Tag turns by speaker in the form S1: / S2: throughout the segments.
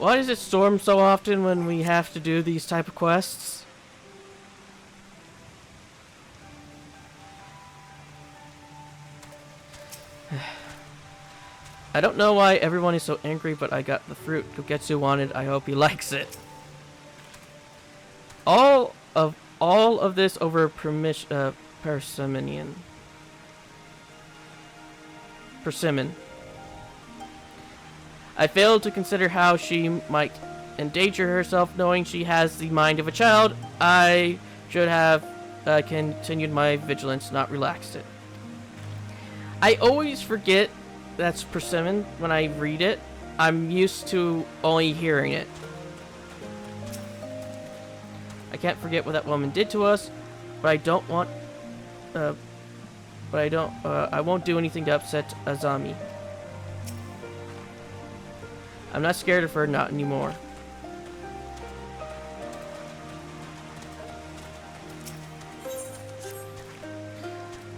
S1: Why does it storm so often when we have to do these type of quests? I don't know why everyone is so angry, but I got the fruit Kogetsu wanted. I hope he likes it. All of this over Persimmon. I failed to consider how she might endanger herself, knowing she has the mind of a child. I should have continued my vigilance, not relaxed it. I always forget that's persimmon when I read it. I'm used to only hearing it. I can't forget what that woman did to us, but I don't want. I won't do anything to upset Azami. I'm not scared of her, not anymore.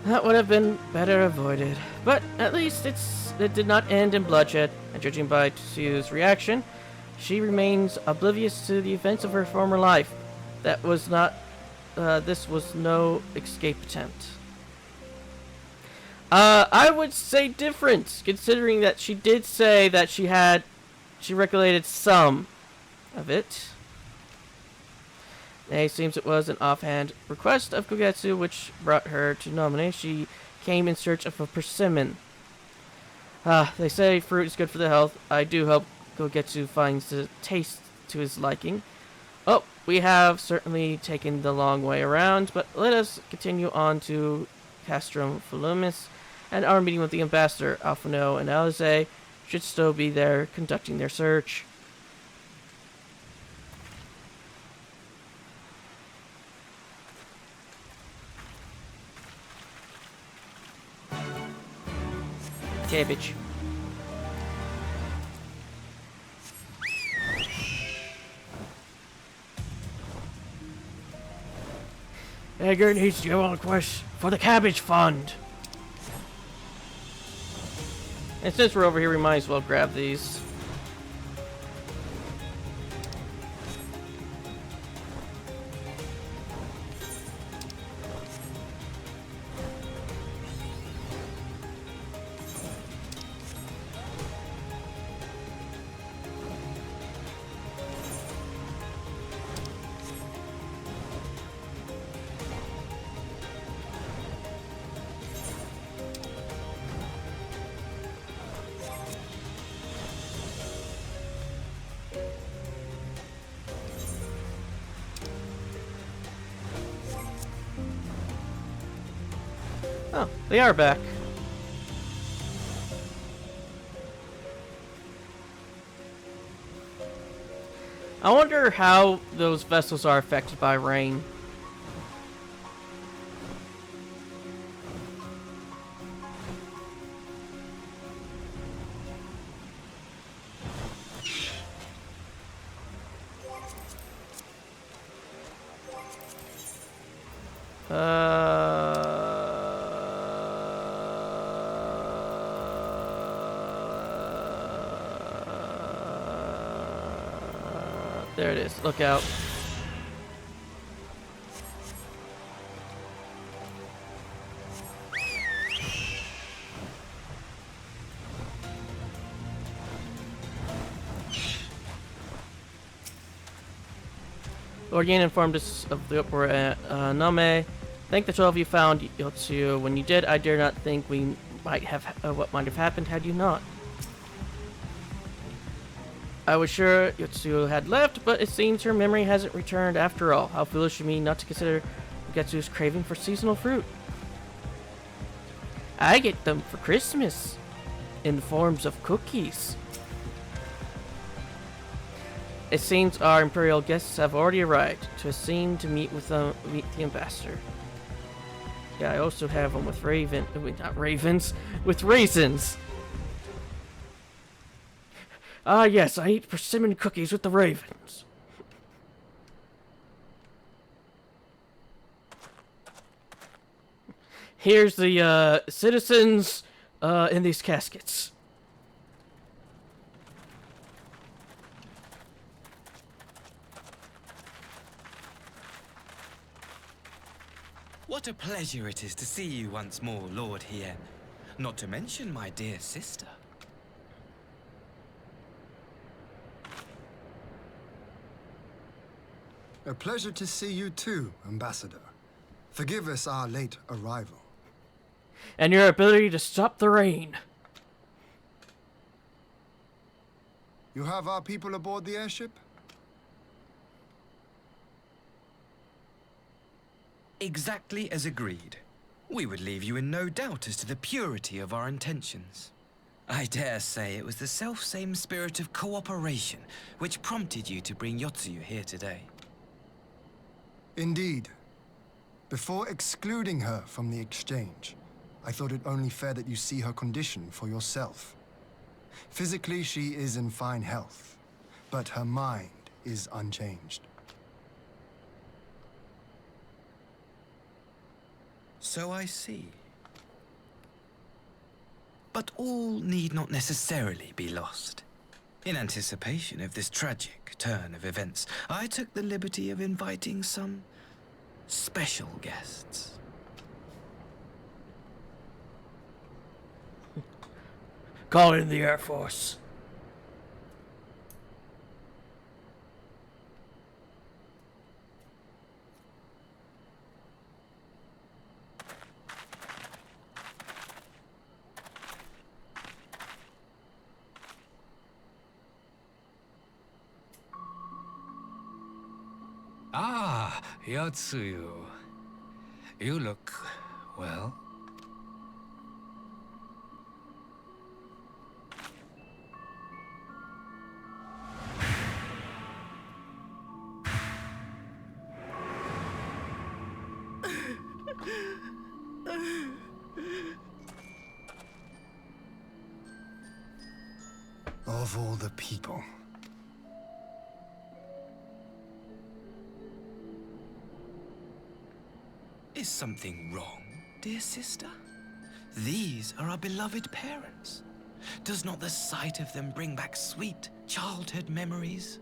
S1: That would have been better avoided, but at least it did not end in bloodshed. And judging by Tsu's reaction, she remains oblivious to the events of her former life. That was not. This was no escape attempt. I would say different, considering that she did say that she recollected some of it. It seems it was an offhand request of Kogetsu which brought her to nominate. She came in search of a persimmon. They say fruit is good for the health. I do hope Kogetsu finds the taste to his liking. Oh, we have certainly taken the long way around, but let us continue on to Castrum Volumis, and our meeting with the ambassador, Alfano and Alize, should still be there conducting their search. Cabbage. Edgar needs to go on a quest for the cabbage fund. And since we're over here, we might as well grab these. Oh, they are back. I wonder how those vessels are affected by rain. There it is. Look out. Lord Yin informed us of the uproar at Name. Thank the 12 of you found Yotsu. When you did, I dare not think we might have what might have happened had you not. I was sure Yotsu had left, but it seems her memory hasn't returned after all. How foolish of me not to consider Getsu's craving for seasonal fruit. I get them for Christmas, in the forms of cookies. It seems our imperial guests have already arrived. 'Twas seen to meet the ambassador. Yeah, I also have them with not ravens, with raisins. Ah, yes, I eat persimmon cookies with the ravens. Here's the citizens in these caskets.
S2: What a pleasure it is to see you once more, Lord Hien. Not to mention my dear sister.
S3: A pleasure to see you too, Ambassador. Forgive us our late arrival.
S1: And your ability to stop the rain.
S3: You have our people aboard the airship?
S2: Exactly as agreed. We would leave you in no doubt as to the purity of our intentions. I dare say it was the self-same spirit of cooperation which prompted you to bring Yotsuyu here today.
S3: Indeed. Before excluding her from the exchange, I thought it only fair that you see her condition for yourself. Physically, she is in fine health, but her mind is unchanged.
S2: So I see. But all need not necessarily be lost. In anticipation of this tragic turn of events, I took the liberty of inviting some special guests.
S1: Call in the Air Force.
S4: Ah, Yotsuyu. You look well.
S3: Of all the people.
S2: Is something wrong, dear sister? These are our beloved parents. Does not the sight of them bring back sweet childhood memories?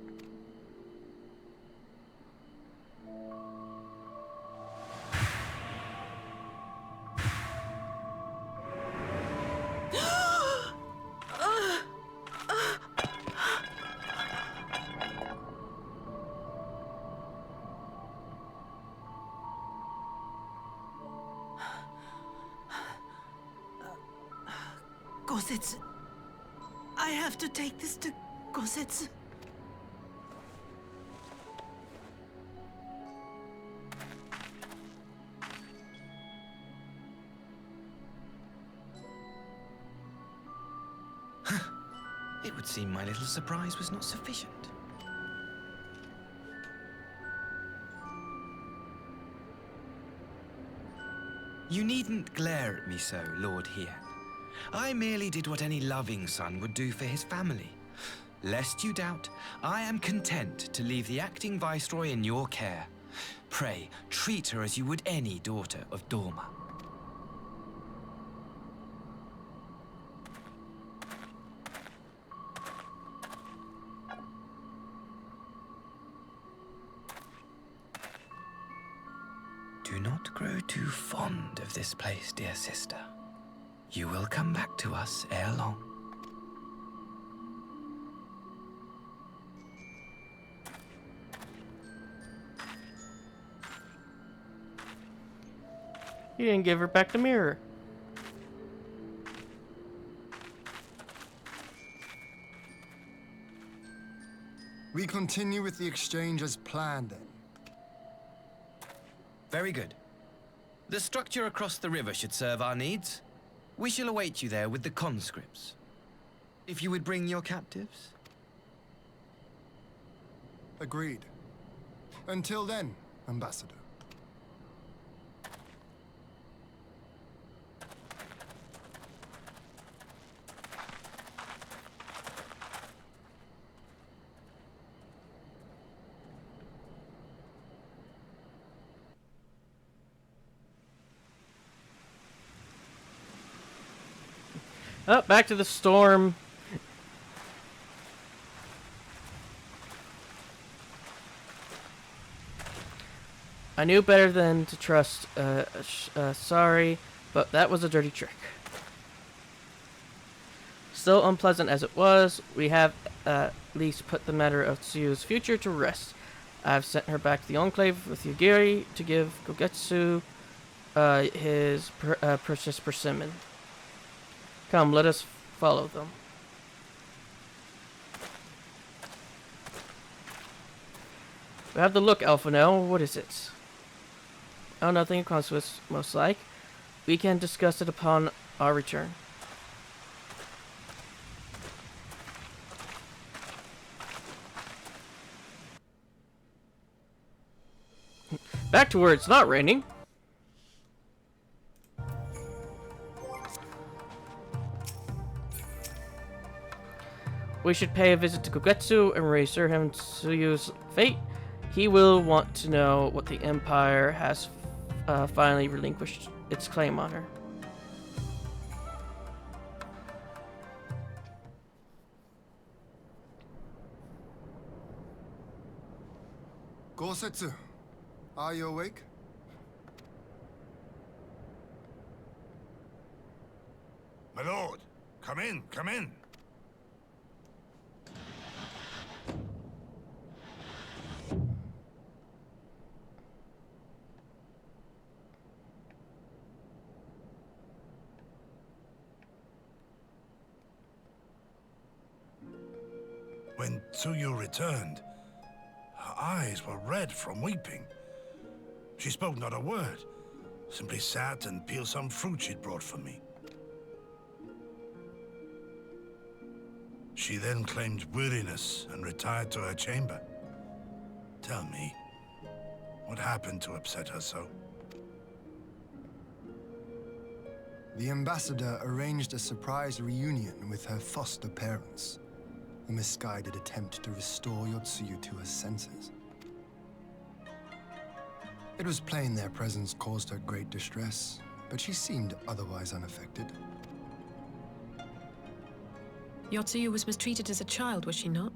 S5: Gosetsu. I have to take this to Gosetsu.
S2: It would seem my little surprise was not sufficient. You needn't glare at me so, Lord Hien. I merely did what any loving son would do for his family. Lest you doubt, I am content to leave the acting viceroy in your care. Pray, treat her as you would any daughter of Dorma. Do not grow too fond of this place, dear sister. You will come back to us ere long.
S1: You didn't give her back the mirror.
S3: We continue with the exchange as planned then.
S2: Very good. The structure across the river should serve our needs. We shall await you there with the conscripts. If you would bring your captives.
S3: Agreed. Until then, Ambassador.
S1: Oh, back to the storm. I knew better than to trust. Sorry, but that was a dirty trick. Still unpleasant as it was, we have at least put the matter of Tsuyu's future to rest. I've sent her back to the Enclave with Yugiri to give Gogetsu his precious persimmon. Come, let us follow them. We have the look, Alpha now. What is it? Oh, nothing of consequence, most like. We can discuss it upon our return. Back to where it's not raining. We should pay a visit to Gogetsu and reassure him Tsuyu's fate. He will want to know what the Empire has finally relinquished its claim on her.
S3: Gosetsu, are you awake?
S6: My lord, come in, come in. When Tsuyu returned, her eyes were red from weeping. She spoke not a word, simply sat and peeled some fruit she'd brought for me. She then claimed weariness and retired to her chamber. Tell me, what happened to upset her so?
S3: The ambassador arranged a surprise reunion with her foster parents. A misguided attempt to restore Yotsuyu to her senses. It was plain their presence caused her great distress, but she seemed otherwise unaffected.
S7: Yotsuyu was mistreated as a child, was she not?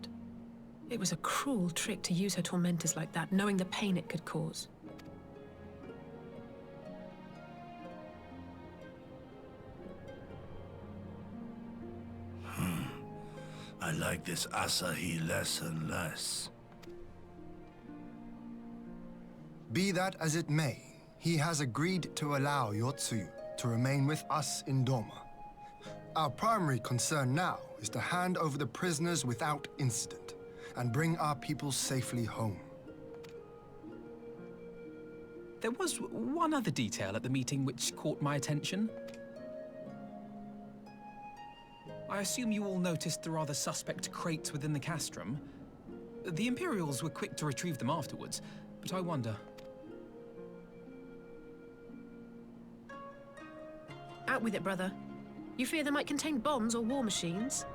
S7: It was a cruel trick to use her tormentors like that, knowing the pain it could cause.
S6: I like this Asahi less and less.
S3: Be that as it may, he has agreed to allow Yotsuyu to remain with us in Doma. Our primary concern now is to hand over the prisoners without incident and bring our people safely home.
S8: There was one other detail at the meeting which caught my attention. I assume you all noticed the rather suspect crates within the castrum. The Imperials were quick to retrieve them afterwards, but I wonder.
S7: Out with it, brother. You fear they might contain bombs or war machines?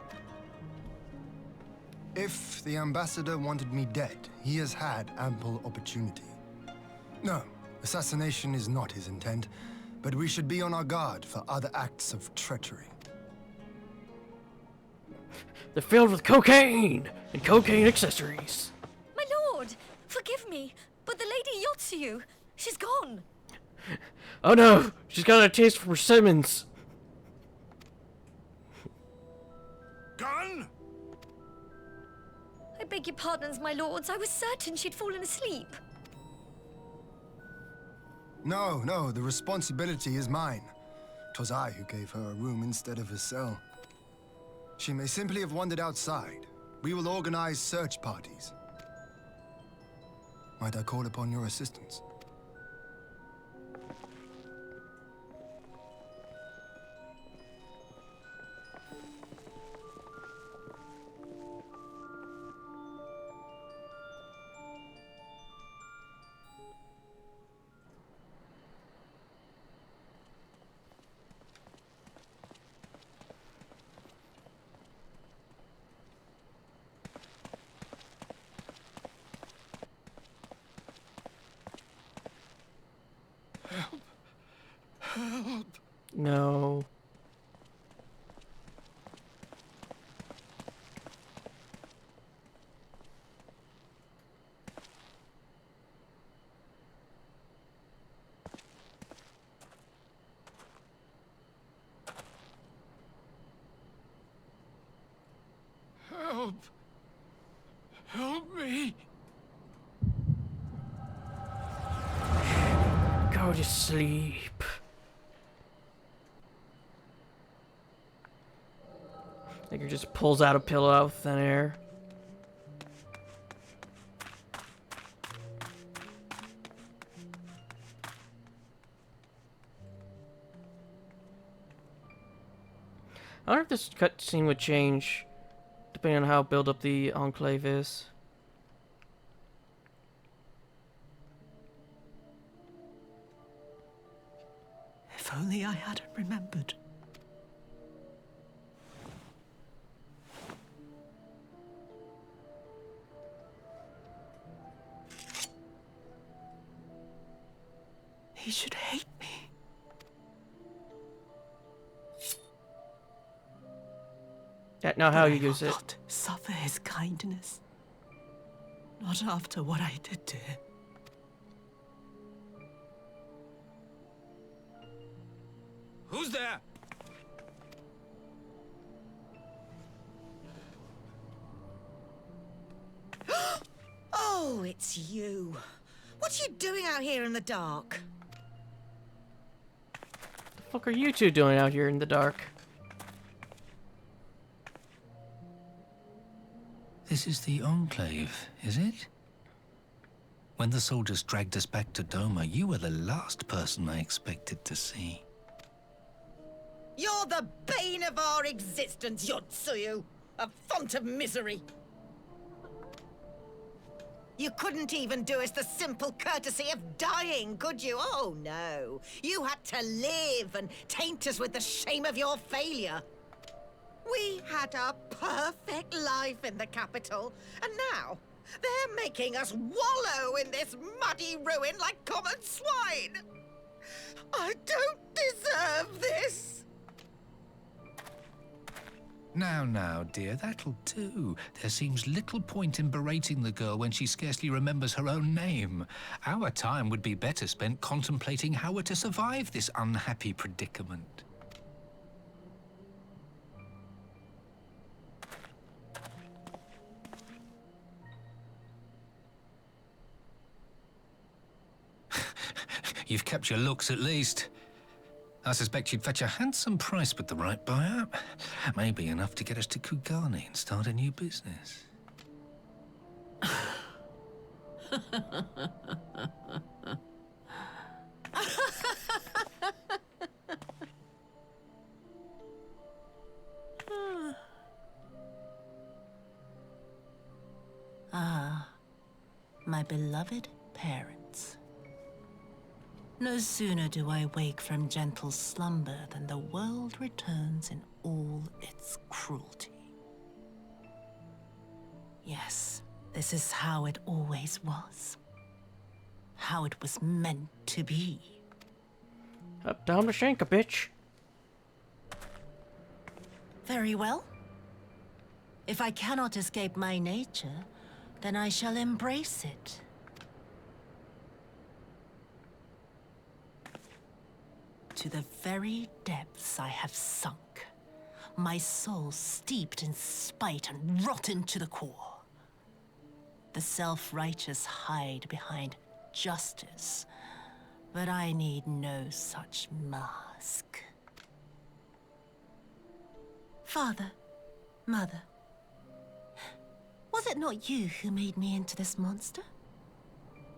S3: If the ambassador wanted me dead, he has had ample opportunity. No, assassination is not his intent, but we should be on our guard for other acts of treachery.
S1: They're filled with cocaine and cocaine accessories.
S9: My lord, forgive me, but the Lady Yotsuyu, she's gone.
S1: Oh no, she's got a taste for persimmons.
S6: Gone?
S9: I beg your pardons, my lords. I was certain she'd fallen asleep.
S3: No, the responsibility is mine. 'Twas I who gave her a room instead of a cell. She may simply have wandered outside. We will organize search parties. Might I call upon your assistance?
S6: Help! Help me!
S1: Go to sleep. Edgar just pulls out a pillow out of thin air. I wonder if this cutscene would change depending on how built up the Enclave is.
S5: If only I hadn't remembered. He should hate me.
S1: That's not how
S5: But
S1: you
S5: I will
S1: use it.
S5: not suffer his kindness. Not after what I did to him.
S4: Who's there?
S10: Oh, it's you. What are you doing out here in the dark?
S1: The fuck are you two doing out here in the dark?
S4: This is the Enclave, is it? When the soldiers dragged us back to Doma, you were the last person I expected to see.
S10: You're the bane of our existence, Yotsuyu. A font of misery. You couldn't even do us the simple courtesy of dying, could you? Oh, no. You had to live and taint us with the shame of your failure. We had a perfect life in the capital, and now they're making us wallow in this muddy ruin like common swine. I don't deserve this.
S4: Now, dear, that'll do. There seems little point in berating the girl when she scarcely remembers her own name. Our time would be better spent contemplating how we're to survive this unhappy predicament. You've kept your looks, at least. I suspect you'd fetch a handsome price with the right buyer. Maybe enough to get us to Kugani and start a new business.
S5: Ah, my beloved parents. No sooner do I wake from gentle slumber than the world returns in all its cruelty. Yes, this is how it always was. How it was meant to be.
S1: Up down the shank, bitch.
S5: Very well. If I cannot escape my nature, then I shall embrace it. To the very depths I have sunk, my soul steeped in spite and rotten to the core. The self-righteous hide behind justice, but I need no such mask. Father, Mother, was it not you who made me into this monster?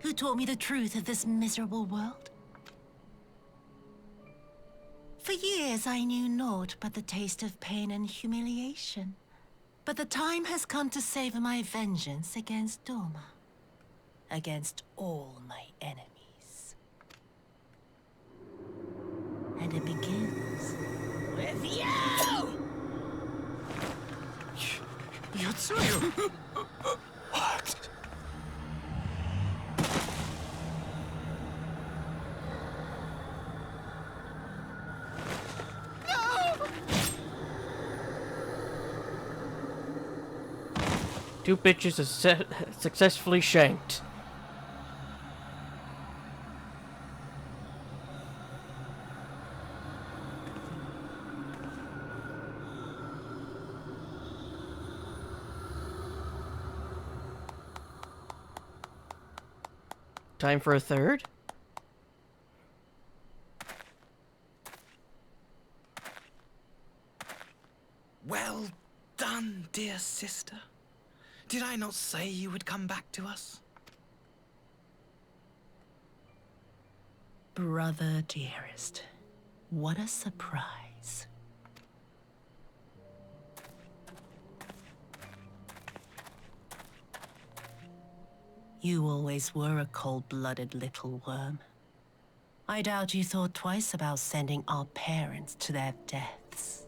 S5: Who taught me the truth of this miserable world? For years I knew naught but the taste of pain and humiliation. But the time has come to savor my vengeance against Doma. Against all my enemies. And it begins with you!
S6: Yotsuyu! What?
S1: Two bitches are successfully shanked. Time for a third?
S2: Well done, dear sister. Did I not say you would come back to us?
S5: Brother dearest, what a surprise. You always were a cold-blooded little worm. I doubt you thought twice about sending our parents to their deaths.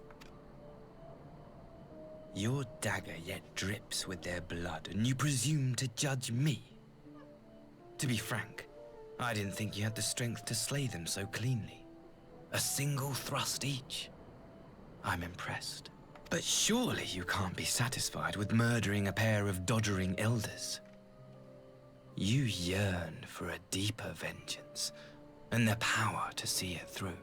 S2: Your dagger yet drips with their blood, and you presume to judge me? To be frank, I didn't think you had the strength to slay them so cleanly. A single thrust each. I'm impressed. But surely you can't be satisfied with murdering a pair of doddering elders. You yearn for a deeper vengeance, and the power to see it through.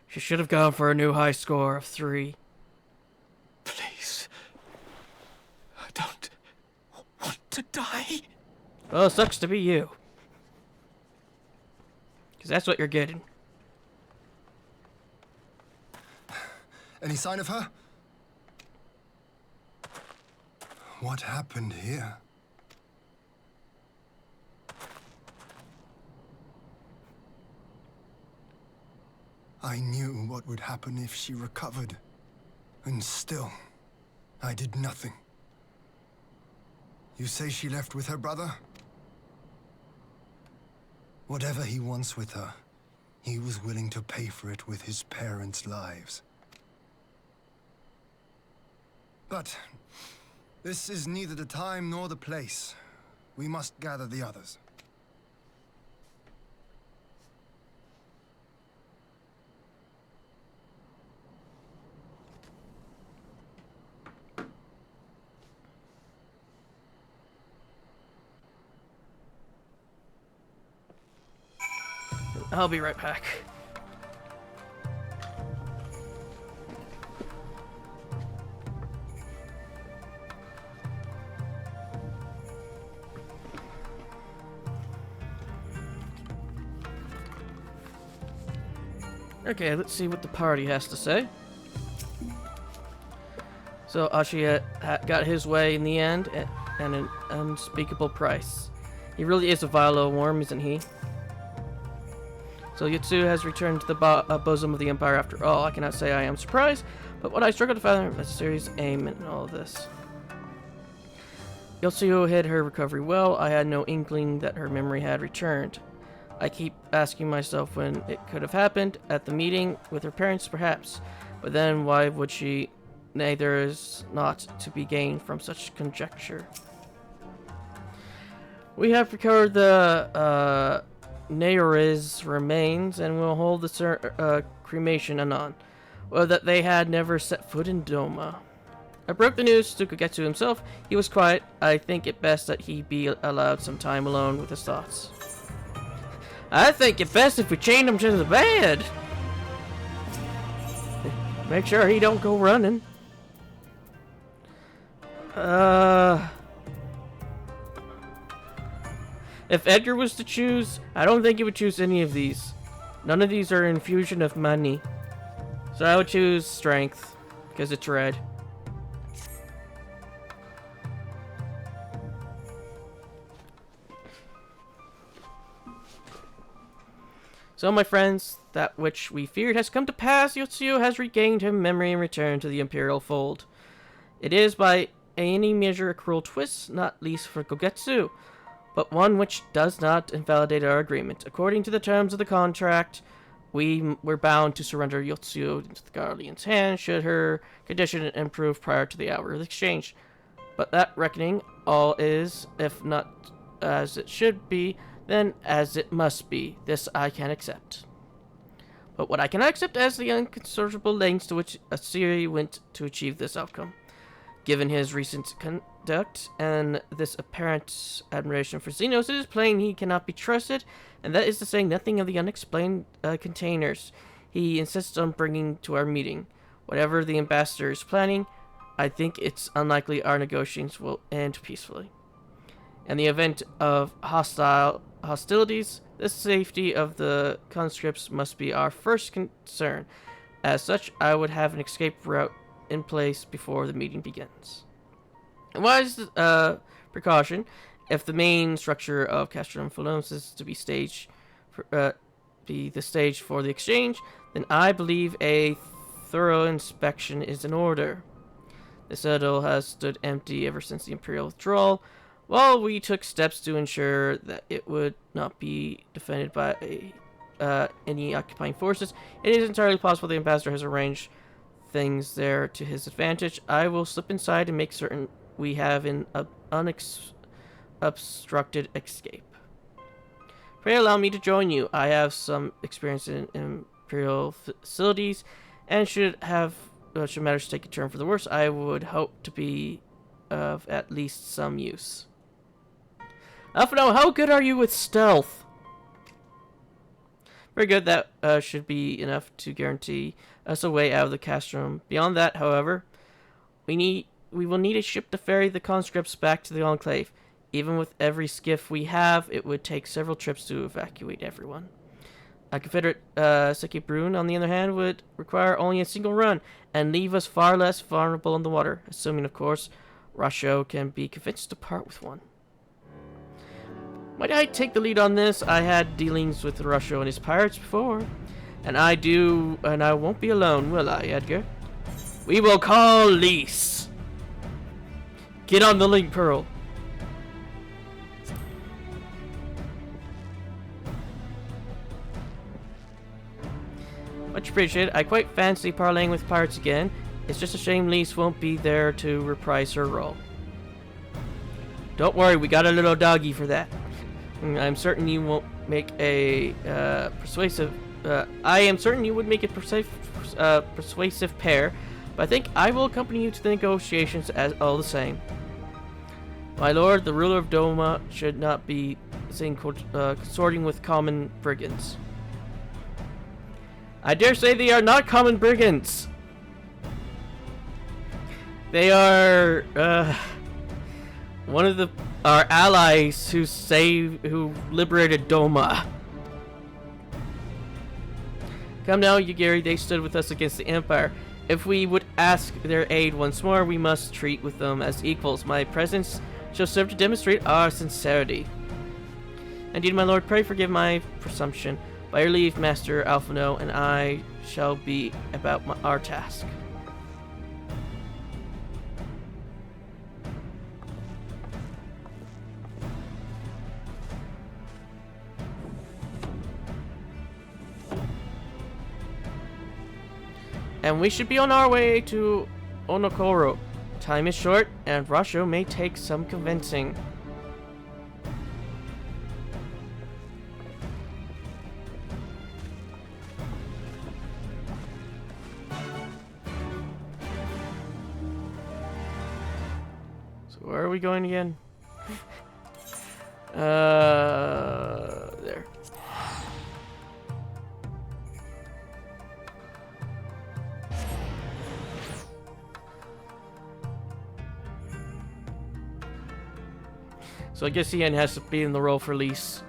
S1: She should have gone for a new high score of 3.
S4: Please. I don't want to die.
S1: Well, it sucks to be you. Because that's what you're getting.
S3: Any sign of her? What happened here? I knew what would happen if she recovered. And still, I did nothing. You say she left with her brother? Whatever he wants with her, he was willing to pay for it with his parents' lives. But this is neither the time nor the place. We must gather the others.
S1: I'll be right back. Okay, let's see what the party has to say. So Ashi got his way in the end at an unspeakable price. He really is a vile little worm, isn't he? So Yotsu has returned to the bosom of the Empire after all. I cannot say I am surprised, but what I struggle to fathom is a serious aim in all of this. Yotsu hid her recovery well. I had no inkling that her memory had returned. I keep asking myself when it could have happened. At the meeting with her parents, perhaps. But then why would she? Nay, there is not to be gained from such conjecture. We have recovered the Naori's remains, and will hold the cremation anon. Well, that they had never set foot in Doma. I broke the news to Kogetsu himself. He was quiet. I think it best that he be allowed some time alone with his thoughts. I think it best if we chain him to the bed. Make sure he don't go running. If Edgar was to choose, I don't think he would choose any of these. None of these are an infusion of money. So I would choose strength, because it's red. So, my friends, that which we feared has come to pass. Yotsuyo has regained her memory and returned to the Imperial fold. It is by any measure a cruel twist, not least for Kogetsu, but one which does not invalidate our agreement. According to the terms of the contract, we were bound to surrender Yotsuyo into the Guardian's hands should her condition improve prior to the hour of exchange. But that reckoning, all is, if not as it should be, then as it must be. This I can accept. But what I cannot accept is the unconsiderable lengths to which Asiri went to achieve this outcome. Given his recent conduct and this apparent admiration for Xenos, it is plain he cannot be trusted, and that is to say nothing of the unexplained containers he insists on bringing to our meeting. Whatever the ambassador is planning, I think it's unlikely our negotiations will end peacefully. In the event of hostilities, the safety of the conscripts must be our first concern. As such, I would have an escape route in place before the meeting begins. A wise precaution, if the main structure of Castrum Phelonis is to be the stage for the exchange, then I believe a thorough inspection is in order. The citadel has stood empty ever since the Imperial withdrawal, while we took steps to ensure that it would not be defended by any occupying forces. It is entirely possible the ambassador has arranged things there to his advantage. I will slip inside and make certain we have an unobstructed escape. Pray allow me to join you. I have some experience in Imperial facilities, and should matters take a turn for the worse, I would hope to be of at least some use. Alphino, how good are you with stealth? Very good. That should be enough to guarantee us a way out of the castrum. Beyond that, however, we will need a ship to ferry the conscripts back to the Enclave. Even with every skiff we have, it would take several trips to evacuate everyone. A Confederate Seki Brune, on the other hand, would require only a single run and leave us far less vulnerable in the water, assuming, of course, Rasho can be convinced to part with one. Might I take the lead on this? I had dealings with Rasho and his pirates before. And I won't be alone, will I, Edgar? We will call Lise. Get on the link, Pearl. Much appreciated. I quite fancy parlaying with pirates again. It's just a shame Lise won't be there to reprise her role. Don't worry, we got a little doggy for that. I'm certain you won't make a persuasive. I am certain you would make a persuasive pair, but I think I will accompany you to the negotiations as all the same. My lord, the ruler of Doma should not be seen consorting with common brigands. I dare say they are not common brigands. They are one of our allies who liberated Doma. Come now, Yugiri, they stood with us against the Empire. If we would ask their aid once more, we must treat with them as equals. My presence shall serve to demonstrate our sincerity. Indeed, my lord, pray forgive my presumption. By your leave, Master Alphino, and I shall be about our task. And we should be on our way to Onokoro. Time is short, and Rasho may take some convincing. So where are we going again? There. So I guess Ian has to be in the role for Lise.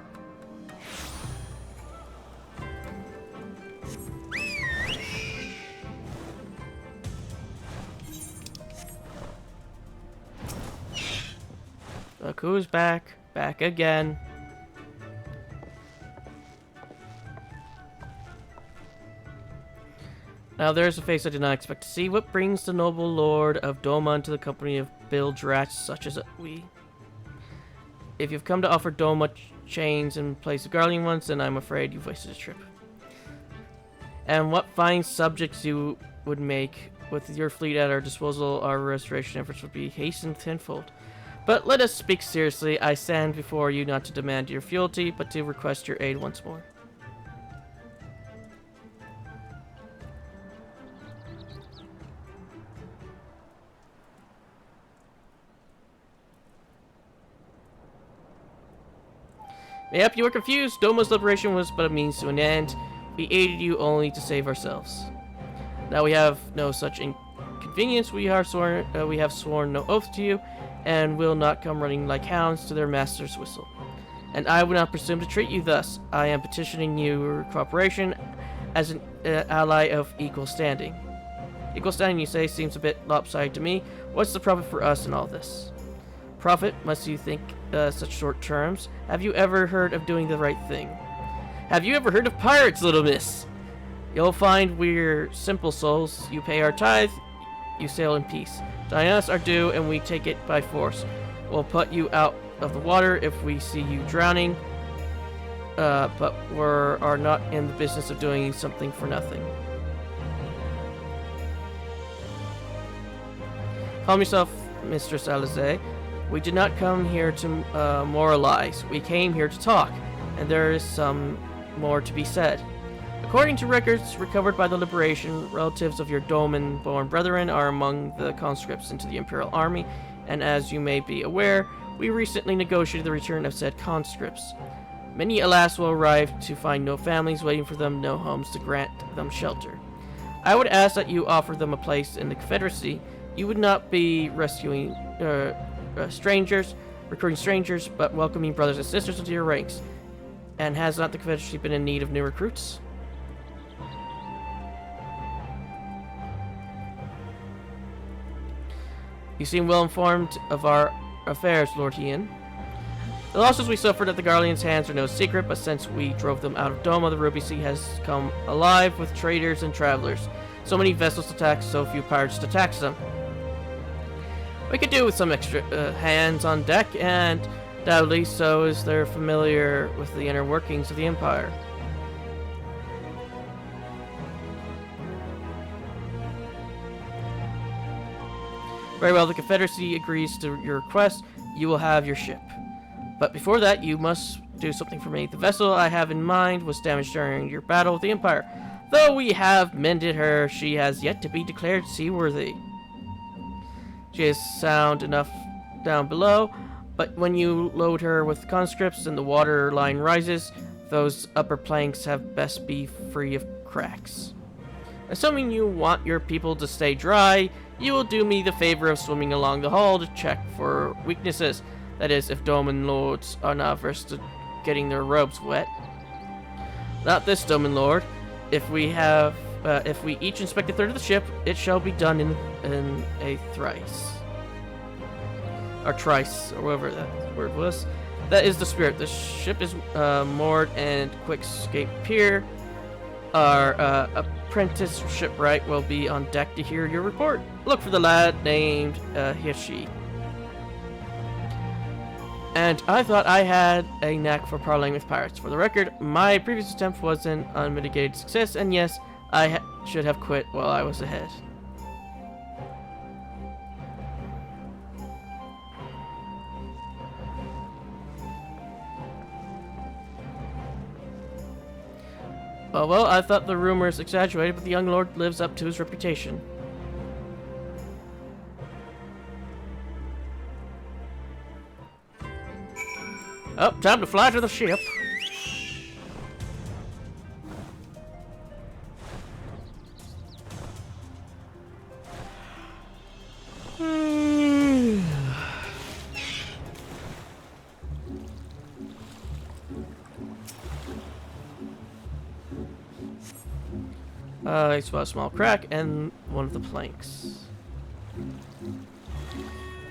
S1: Look who's back. Back again. Now there's a face I did not expect to see. What brings the noble lord of Doma into the company of bilge-rats such as we? If you've come to offer Doma chains in place of Guardian ones, then I'm afraid you've wasted a trip. And what fine subjects you would make with your fleet at our disposal, our restoration efforts would be hastened tenfold. But let us speak seriously. I stand before you not to demand your fealty, but to request your aid once more. Yep, you were confused. Doma's liberation was but a means to an end. We aided you only to save ourselves. Now we have no such inconvenience. We have sworn no oath to you, and will not come running like hounds to their master's whistle. And I would not presume to treat you thus. I am petitioning your cooperation as an ally of equal standing. Equal standing, you say, seems a bit lopsided to me. What's the profit for us in all this? Profit? Must you think such short terms? Have you ever heard of doing the right thing? Have you ever heard of pirates, little miss? You'll find we're simple souls. You pay our tithe, you sail in peace. Dine us our due, and we take it by force. We'll put you out of the water if we see you drowning, but are not in the business of doing something for nothing. Calm yourself, Mistress Alize. We did not come here to moralize. We came here to talk, and there is some more to be said. According to records recovered by the Liberation, relatives of your Doman-born brethren are among the conscripts into the Imperial Army, and as you may be aware, we recently negotiated the return of said conscripts. Many, alas, will arrive to find no families waiting for them, no homes to grant them shelter. I would ask that you offer them a place in the Confederacy. You would not be rescuing recruiting strangers, but welcoming brothers and sisters into your ranks. And has not the Confederacy been in need of new recruits? You seem well informed of our affairs, Lord Ian. The losses we suffered at the Guardian's hands are no secret, but since we drove them out of Doma, the Ruby Sea has come alive with traders and travelers. So many vessels to tax, so few pirates to tax them. We could do with some extra hands on deck, and doubtlessly so is they're familiar with the inner workings of the Empire. Very well, the Confederacy agrees to your request. You will have your ship. But before that, you must do something for me. The vessel I have in mind was damaged during your battle with the Empire. Though we have mended her, she has yet to be declared seaworthy. She is sound enough down below, but when you load her with conscripts and the water line rises, those upper planks have best be free of cracks. Assuming you want your people to stay dry, you will do me the favor of swimming along the hull to check for weaknesses. That is, if Doman Lords are not averse to getting their robes wet. Not this Doman Lord. If we each inspect a third of the ship, it shall be done in a thrice. Or trice, or whatever that word was. That is the spirit. The ship is moored and quick escape pier. Our apprentice shipwright will be on deck to hear your report. Look for the lad named Hishi. And I thought I had a knack for parleying with pirates. For the record, my previous attempt was an unmitigated success, and yes, I should have quit while I was ahead. Well, I thought the rumors exaggerated, but the young lord lives up to his reputation. Oh, time to fly to the ship. I saw a small crack and one of the planks.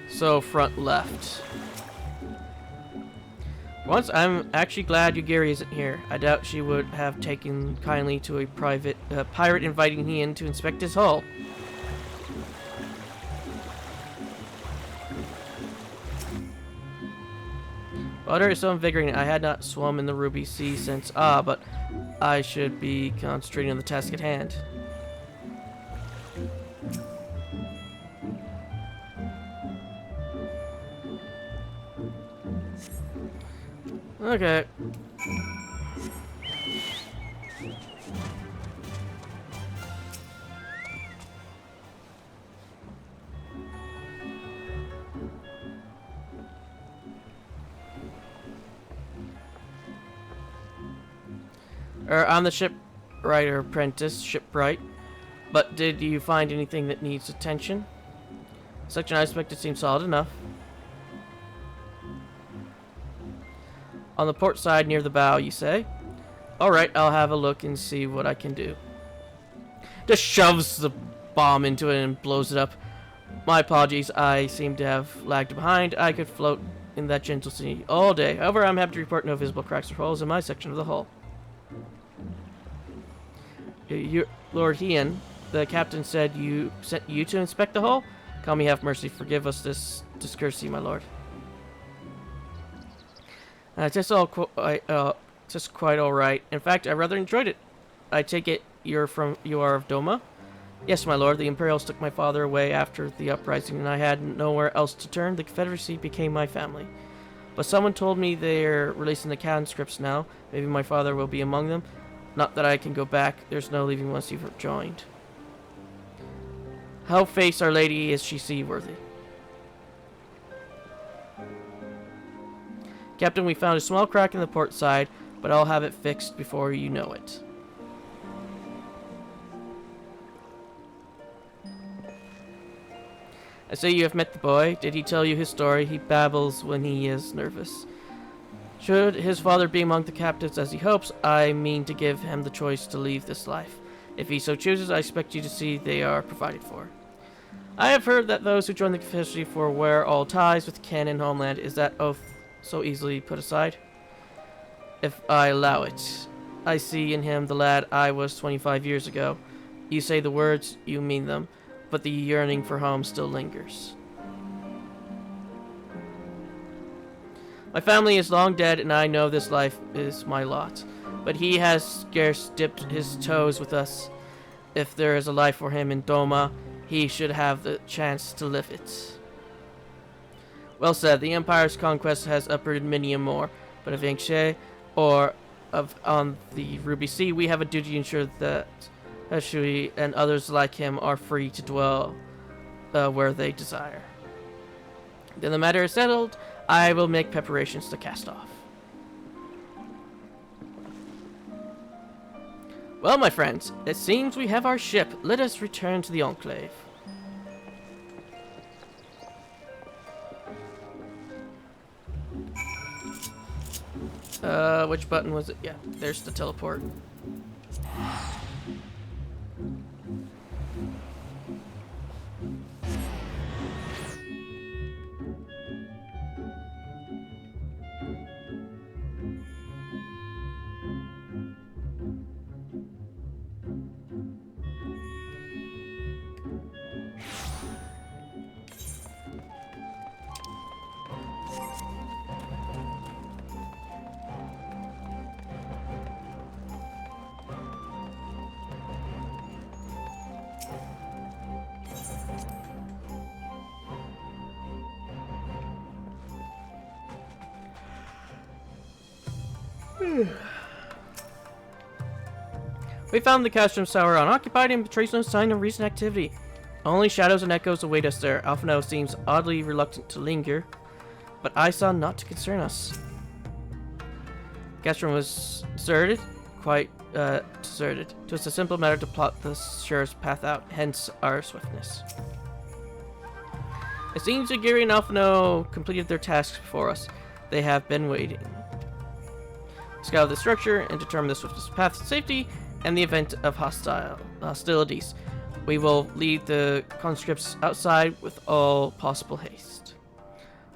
S1: So, front left. Once, I'm actually glad Yugiri isn't here. I doubt she would have taken kindly to a pirate inviting me in to inspect his hull. Water is so invigorating. I had not swum in the Ruby Sea since, but I should be concentrating on the task at hand. Okay. I'm the shipwrighter apprentice, shipwright. But did you find anything that needs attention? Section I expected seems solid enough. On the port side near the bow, you say? Alright, I'll have a look and see what I can do. Just shoves the bomb into it and blows it up. My apologies, I seem to have lagged behind. I could float in that gentle sea all day. However, I'm happy to report no visible cracks or holes in my section of the hull. Lord Hean, the captain said you sent you to inspect the hull? Call me have mercy. Forgive us this discourtesy, my lord. Just quite all right. In fact, I rather enjoyed it. I take it you are of Doma? Yes, my lord. The Imperials took my father away after the uprising, and I had nowhere else to turn. The Confederacy became my family. But someone told me they're releasing the conscripts now. Maybe my father will be among them. Not that I can go back. There's no leaving once you've joined. How face Our Lady is she seaworthy? Captain, we found a small crack in the port side, but I'll have it fixed before you know it. I say you have met the boy. Did he tell you his story? He babbles when he is nervous. Should his father be among the captives as he hopes, I mean to give him the choice to leave this life. If he so chooses, I expect you to see they are provided for. I have heard that those who join the Confederacy forwear all ties with kin and homeland. Is that oath so easily put aside? If I allow it. I see in him the lad I was 25 years ago. You say the words, you mean them, but the yearning for home still lingers. My family is long dead, and I know this life is my lot. But he has scarce dipped his toes with us. If there is a life for him in Doma, he should have the chance to live it. Well said. The Empire's conquest has uprooted many a more, but of Yangtze or on the Ruby Sea, we have a duty to ensure that Heshui and others like him are free to dwell where they desire. Then the matter is settled. I will make preparations to cast off. Well, my friends, it seems we have our ship. Let us return to the Enclave. Which button was it? Yeah, there's the teleport. We found the Castrum Tower unoccupied and trace no sign of recent activity. Only shadows and echoes await us there. Alphino seems oddly reluctant to linger, but I saw not to concern us. Castrum was deserted, quite deserted. 'Twas a simple matter to plot the surest path out, hence our swiftness. It seems Agiri and Alphino completed their tasks before us. They have been waiting. Scout the structure and determine the swiftest path to safety and the event of hostilities. We will lead the conscripts outside with all possible haste.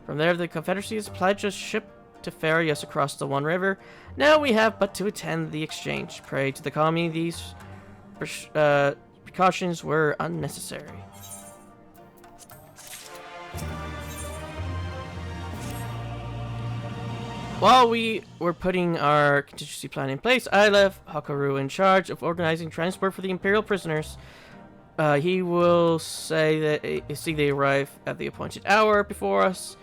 S1: From there, the Confederacy has pledged a ship to ferry us across the One River. Now we have but to attend the exchange. Pray to the kami these precautions were unnecessary. While we were putting our contingency plan in place, I left Hakaru in charge of organizing transport for the Imperial prisoners. He will see they arrive at the appointed hour before us,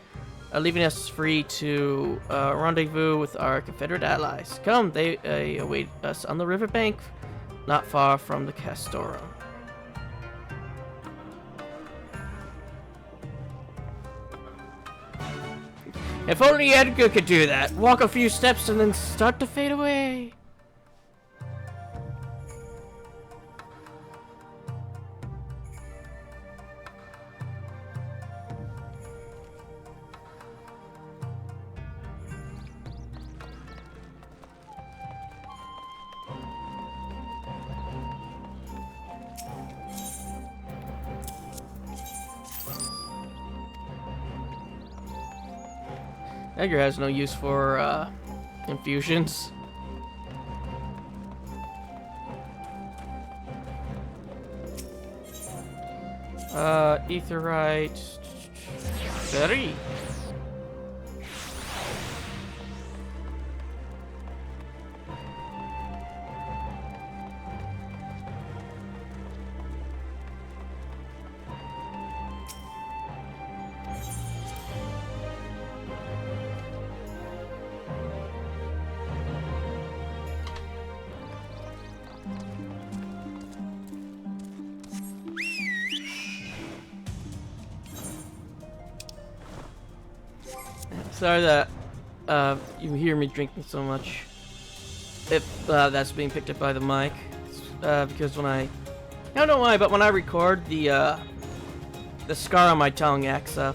S1: leaving us free to rendezvous with our Confederate allies. Come, they await us on the riverbank, not far from the Castorum. If only Edgar could do that. Walk a few steps and then start to fade away. Edgar has no use for infusions. Etherite. Berry. Sorry that you hear me drinking so much. If that's being picked up by the mic, because when I don't know why, but when I record, the scar on my tongue acts up.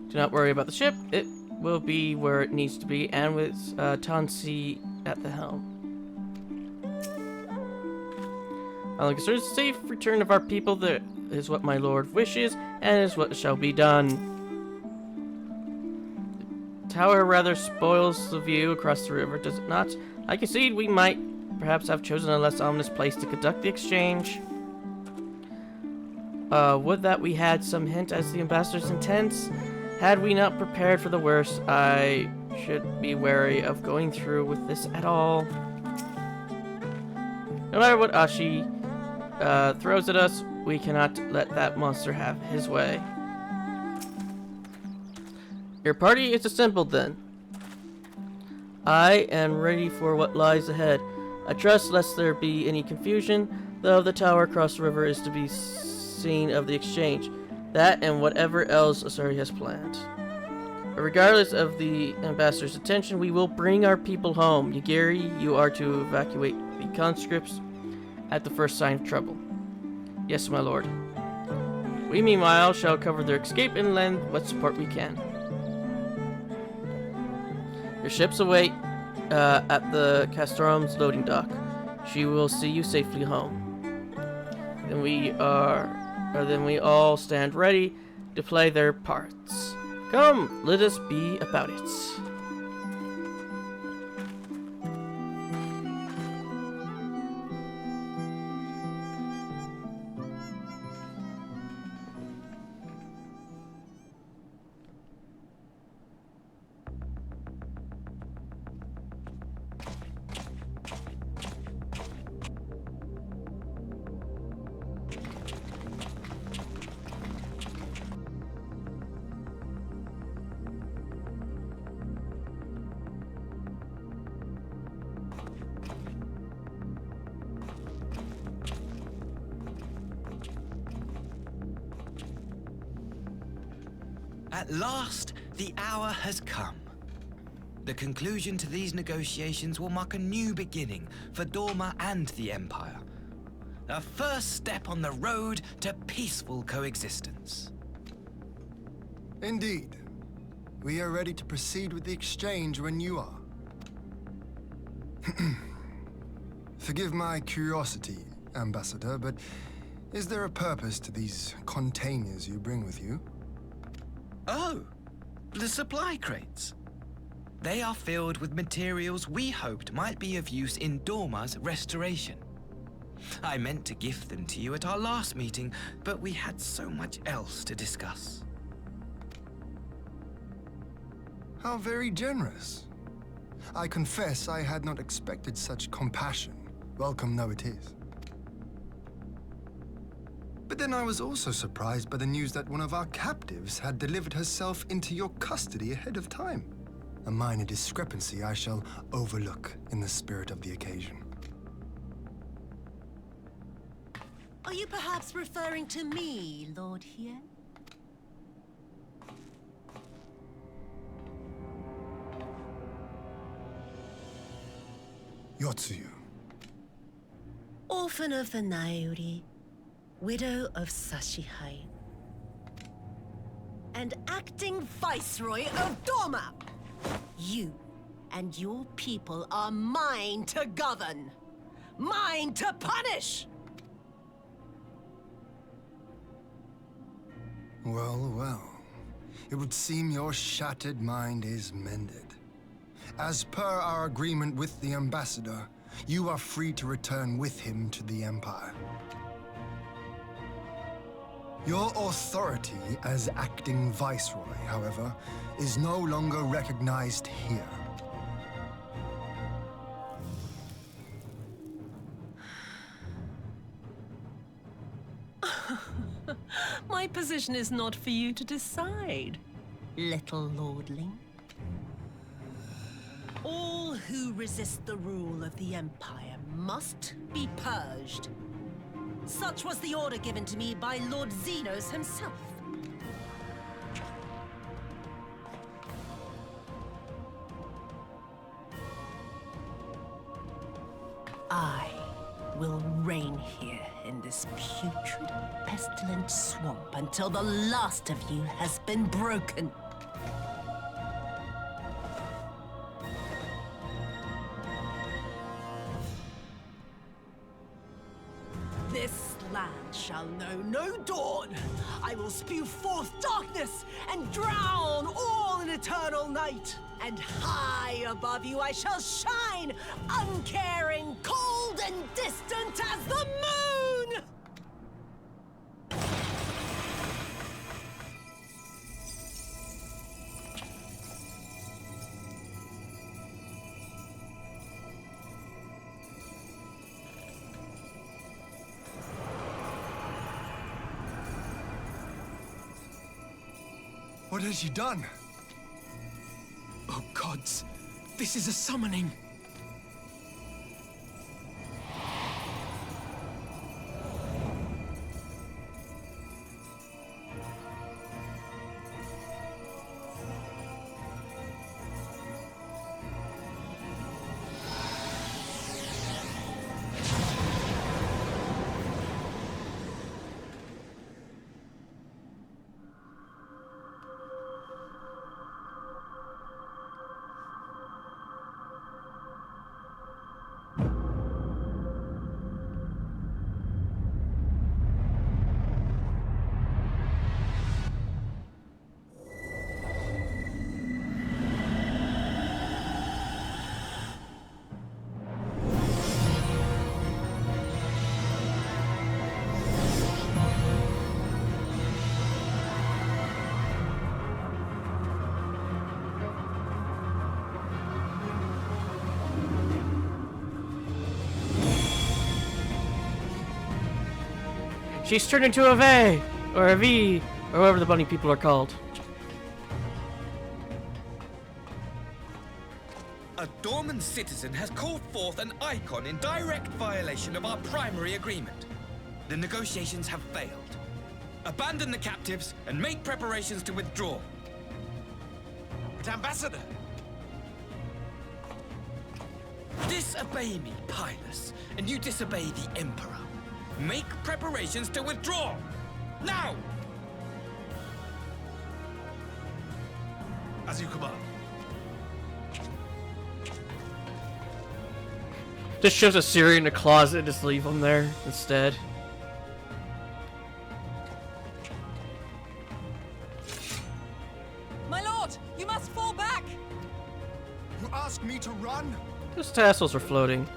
S1: Do not worry about the ship. It will be where it needs to be, and with Tansi at the helm. All I'm concerned is the safe return of our people. That is what my lord wishes, and is what shall be done. The tower rather spoils the view across the river, does it not? I concede we might perhaps have chosen a less ominous place to conduct the exchange. Would that we had some hint as the ambassador's intents. Had we not prepared for the worst, I should be wary of going through with this at all. No matter what Ashi throws at us, we cannot let that monster have his way. Your party is assembled then. I am ready for what lies ahead. I trust lest there be any confusion, though the tower across the river is to be seen of the exchange. That and whatever else Asari has planned. But regardless of the ambassador's attention, we will bring our people home. Yagiri, you are to evacuate the conscripts at the first sign of trouble. Yes, my lord. We meanwhile shall cover their escape and lend what support we can. Your ships await at the Castrom's loading dock. She will see you safely home. Then we all stand ready to play their parts. Come, let us be about it.
S2: At last, the hour has come. The conclusion to these negotiations will mark a new beginning for Dorma and the Empire. A first step on the road to peaceful coexistence.
S3: Indeed. We are ready to proceed with the exchange when you are. Forgive my curiosity, Ambassador, but is there a purpose to these containers you bring with you?
S2: Oh, the supply crates. They are filled with materials we hoped might be of use in Dorma's restoration. I meant to gift them to you at our last meeting, but we had so much else to discuss.
S3: How very generous. I confess I had not expected such compassion, welcome though it is. But then I was also surprised by the news that one of our captives had delivered herself into your custody ahead of time. A minor discrepancy I shall overlook in the spirit of the occasion.
S5: Are you perhaps referring to me, Lord Hien?
S3: Yotsuyu.
S5: orphan of the Nairi, widow of Sashihai, and acting viceroy of Doma. You and your people are mine to govern, mine to punish.
S3: Well, well. It would seem your shattered mind is mended. As per our agreement with the ambassador, you are free to return with him to the Empire. Your authority as acting viceroy, however, is no longer recognized here.
S5: My position is not for you to decide, little lordling. All who resist the rule of the Empire must be purged. Such was the order given to me by Lord Xenos himself. I will reign here in this putrid, pestilent swamp until the last of you has been broken. This land shall know no dawn. I will spew forth darkness and drown all in eternal night. And high above you I shall shine, uncaring, cold and distant as the moon!
S3: What has she done?
S8: Oh gods, this is a summoning.
S1: She's turned into a V, or a V, or whatever the bunny people are called.
S2: A Dorman citizen has called forth an icon in direct violation of our primary agreement. The negotiations have failed. Abandon the captives and make preparations to withdraw.
S11: But Ambassador!
S2: Disobey me, Pilus, and you disobey the Emperor. Make preparations to withdraw! Now!
S11: As you command.
S1: Just shoves a Siri in a closet and just leave him there instead.
S12: My lord, you must fall back!
S3: You ask me to run?
S1: Those tassels are floating.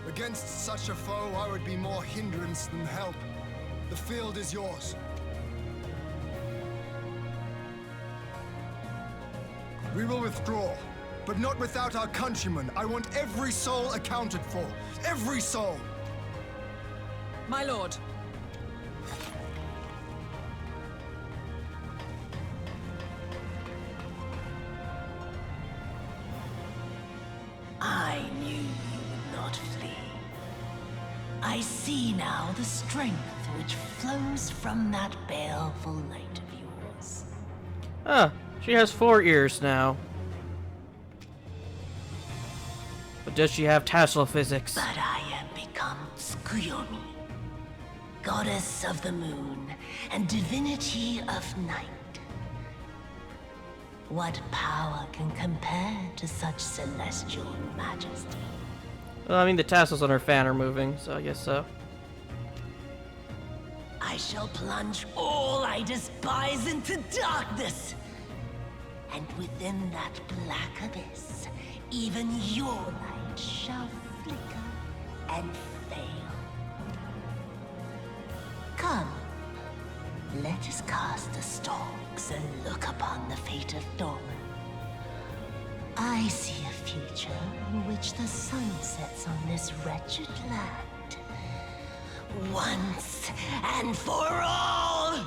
S3: Against such a foe, I would be more hindrance than help. The field is yours. We will withdraw, but not without our countrymen. I want every soul accounted for. Every soul!
S12: My lord.
S5: I knew you would not flee. I see now the strength which flows from that baleful light of yours.
S1: Ah, She has 4 ears now. But does she have tassel physics?
S5: But I am become Tsukuyomi, goddess of the moon and divinity of night. What power can compare to such celestial majesty?
S1: Well, I mean, the tassels on her fan are moving, so I guess so.
S5: I shall plunge all I despise into darkness. And within that black abyss, even your light shall flicker and fail. Come, let us cast the stalks and look upon the fate of Dorman. I see a future in which the sun sets on this wretched land. Once and for all!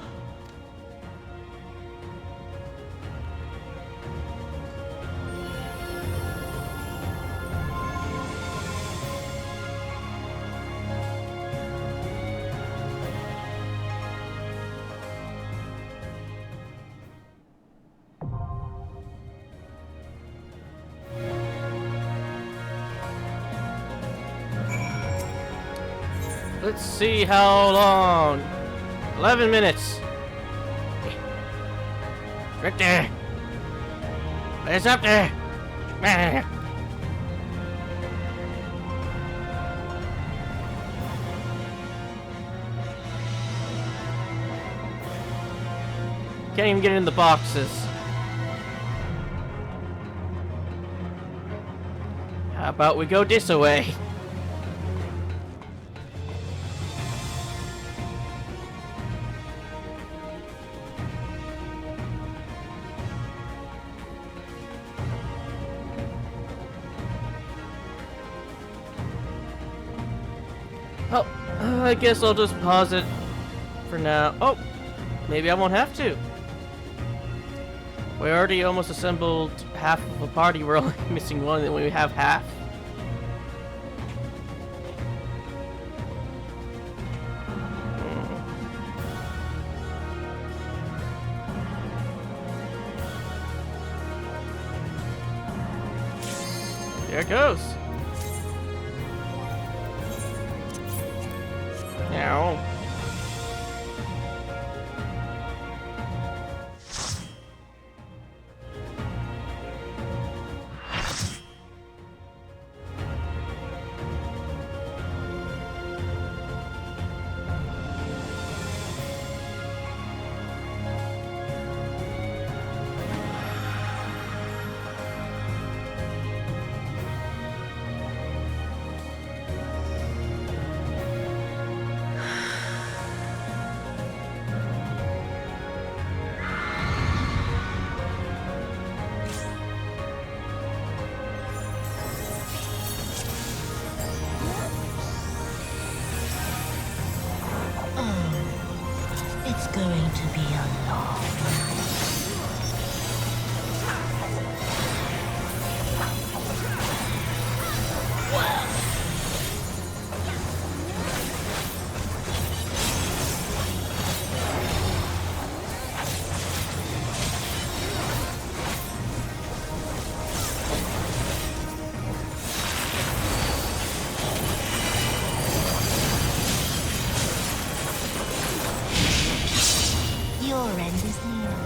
S1: Let's see how long. 11 minutes. Right there. It's up there. Can't even get in the boxes. How about we go this way? Oh, I guess I'll just pause it for now. Oh, maybe I won't have to. We already almost assembled half of a party. We're only missing one, and we have half. There it goes. Now.
S5: It's going to be a long night. Your end is near.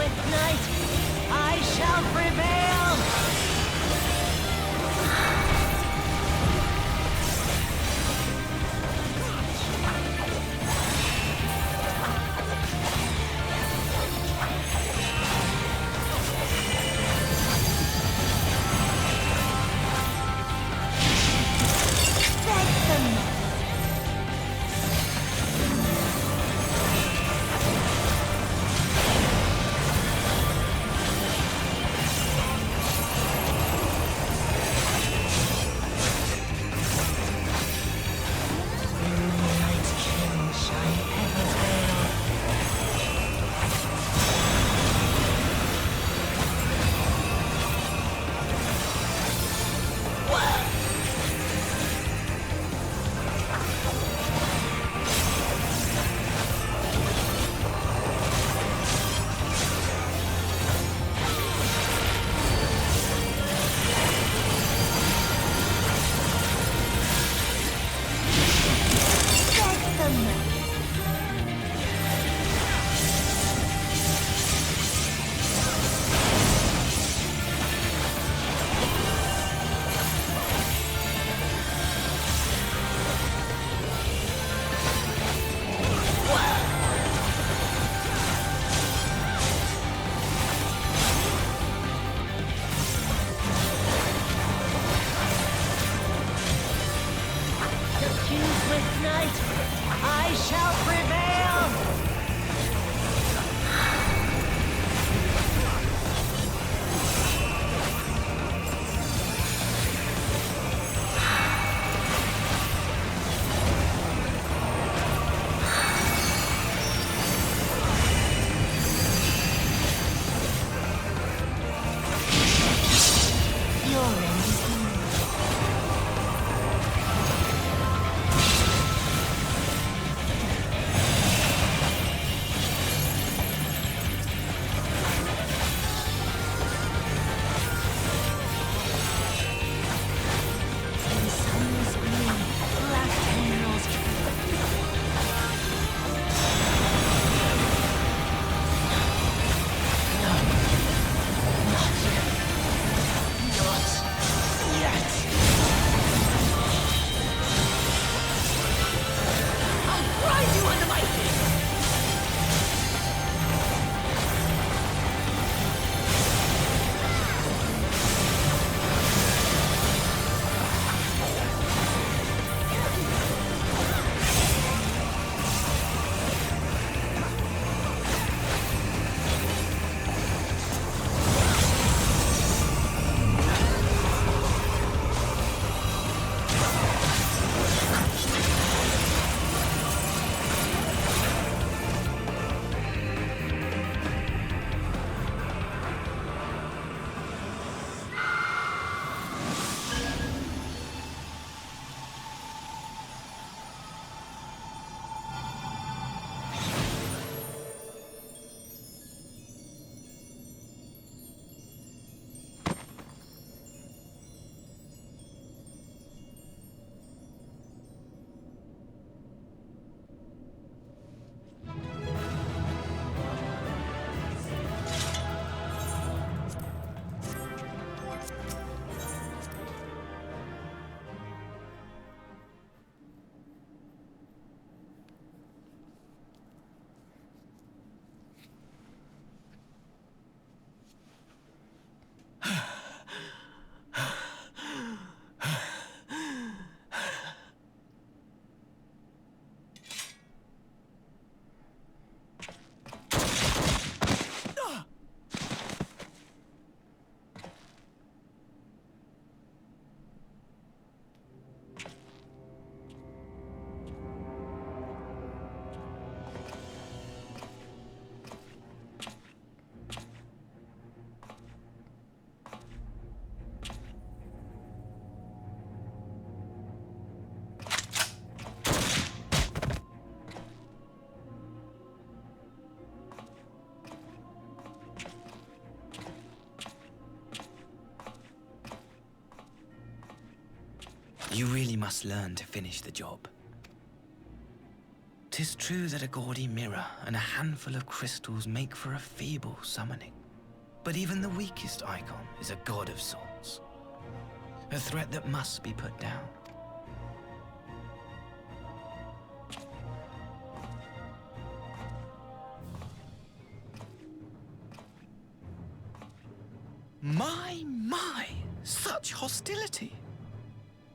S10: swift night, I shall prevail! I shall prevail!
S2: You really must learn to finish the job. 'Tis true that a gaudy mirror and a handful of crystals make for a feeble summoning. But even the weakest icon is a god of sorts. A threat that must be put down. My, such hostility!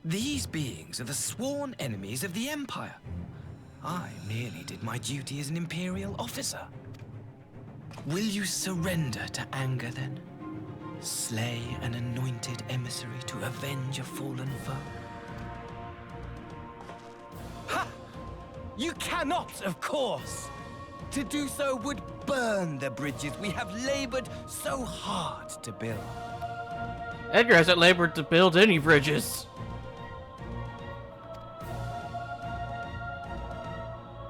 S2: These beings are the sworn enemies of the Empire. I merely did my duty as an Imperial officer. Will you surrender to anger, then? Slay an anointed emissary to avenge a fallen foe?
S13: Ha! You cannot, of course! To do so would burn the bridges we have labored so hard to build.
S1: Edgar hasn't labored to build any bridges.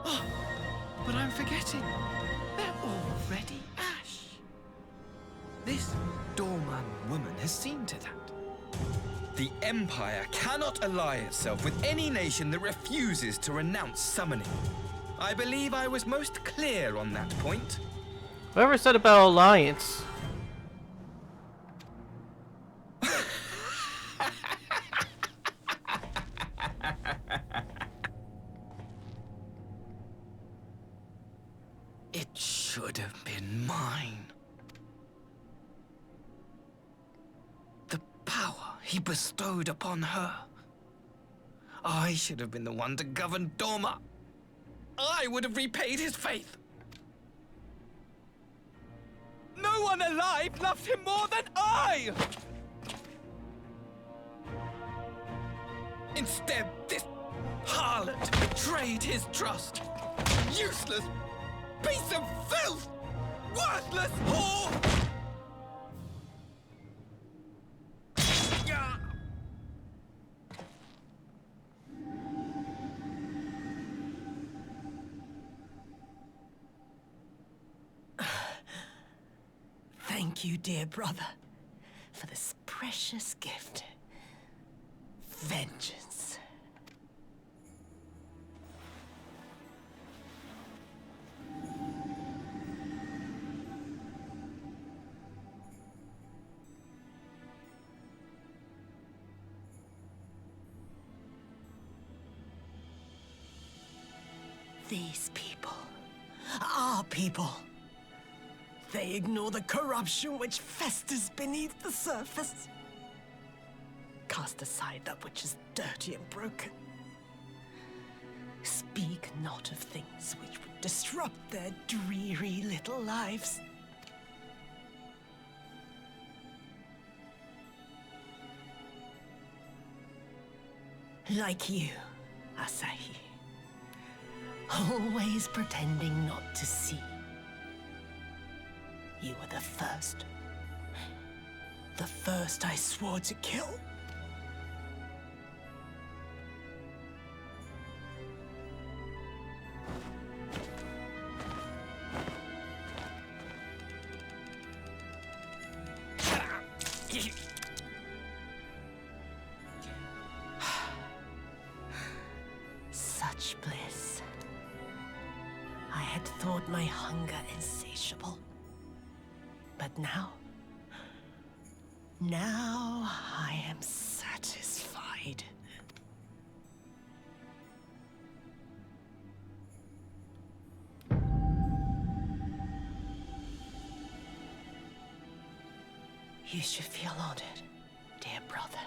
S2: Oh, but I'm forgetting. They're already ash. This Dorman woman has seen to that. The Empire cannot ally itself with any nation that refuses to renounce summoning. I believe I was most clear on that point.
S1: Whoever said about alliance?
S2: It should have been mine. The power he bestowed upon her. I should have been the one to govern Dorma. I would have repaid his faith.
S13: No one alive loves him more than I!
S2: Instead, this harlot betrayed his trust. Useless piece of filth! Worthless whore!
S5: Thank you, dear brother, for this precious gift. Vengeance. These people, our people, they ignore the corruption which festers beneath the surface. Cast aside that which is dirty and broken. Speak not of things which would disrupt their dreary little lives. Like you, Asahi. Always pretending not to see. You were the first. The first I swore to kill. Such bliss. I had thought my hunger insatiable. But now I am satisfied. You should feel honored, dear brother.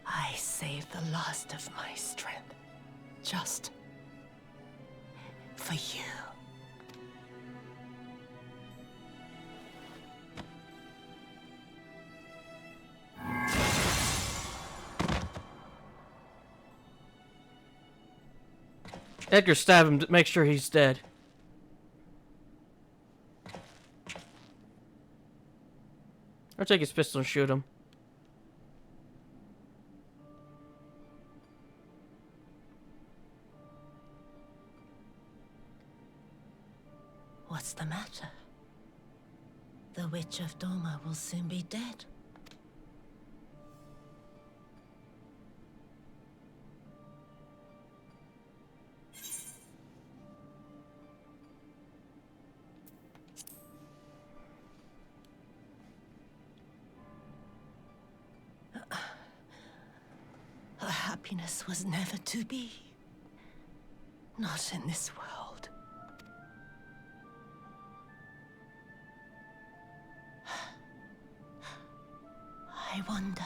S5: I saved the last of my strength, just for you.
S1: Edgar, stab him to make sure he's dead. Or take his pistol and shoot him.
S5: What's the matter? The Witch of Doma will soon be dead. happiness was never to be. Not in this world. I wonder,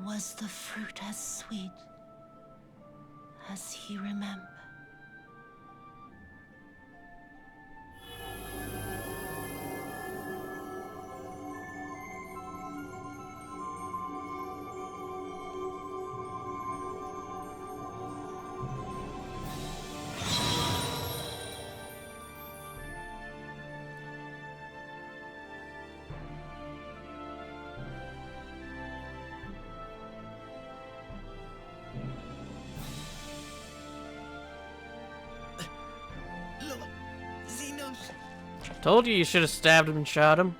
S5: was the fruit as sweet as he remembered?
S1: Told you should have stabbed him and shot him.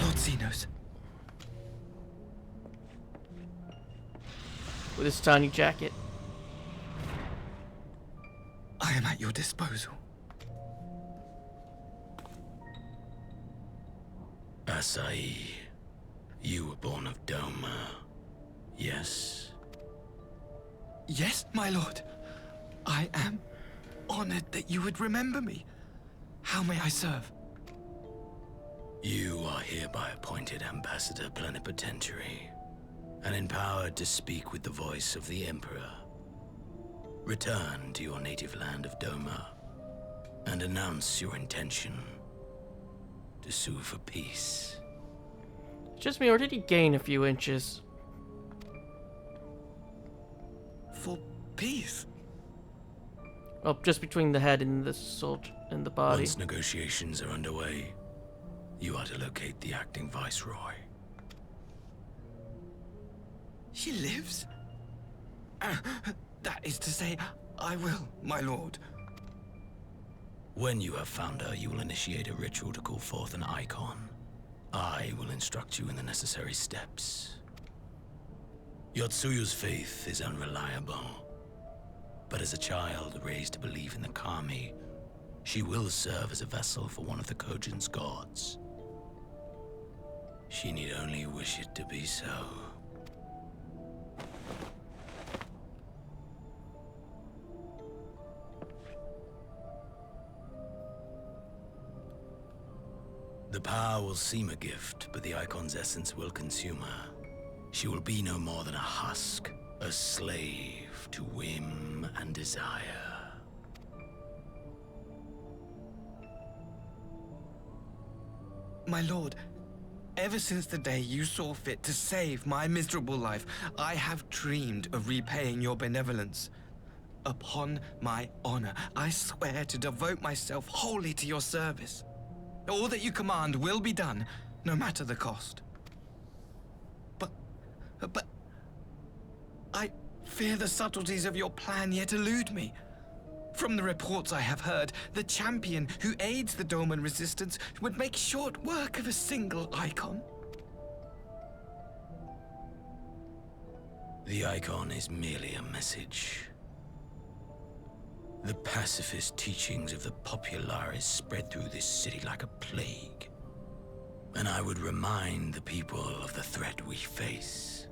S2: Lord Xenos.
S1: With his tiny jacket.
S2: I am at your disposal.
S14: Asai, you were born of Doma, yes?
S2: Yes, my lord. I am honored that you would remember me. How may I serve?
S14: You are hereby appointed Ambassador Plenipotentiary, and empowered to speak with the voice of the Emperor. Return to your native land of Doma, and announce your intention to sue for peace.
S1: Just me, or did he gain a few inches?
S2: For peace?
S1: Well, just between the head and the soldier and the body.
S14: Once negotiations are underway, you are to locate the acting viceroy.
S2: She lives? That is to say, I will, my lord.
S14: When you have found her, you will initiate a ritual to call forth an icon. I will instruct you in the necessary steps. Yotsuyu's faith is unreliable, but as a child raised to believe in the Kami, she will serve as a vessel for one of the Kojin's gods. She need only wish it to be so. The power will seem a gift, but the icon's essence will consume her. She will be no more than a husk, a slave to whim and desire.
S2: My lord, ever since the day you saw fit to save my miserable life, I have dreamed of repaying your benevolence. Upon my honor, I swear to devote myself wholly to your service. All that you command will be done, no matter the cost. But I fear the subtleties of your plan yet elude me. From the reports I have heard, the champion who aids the Doman resistance would make short work of a single icon.
S14: The icon is merely a message. The pacifist teachings of the Populares spread through this city like a plague. And I would remind the people of the threat we face.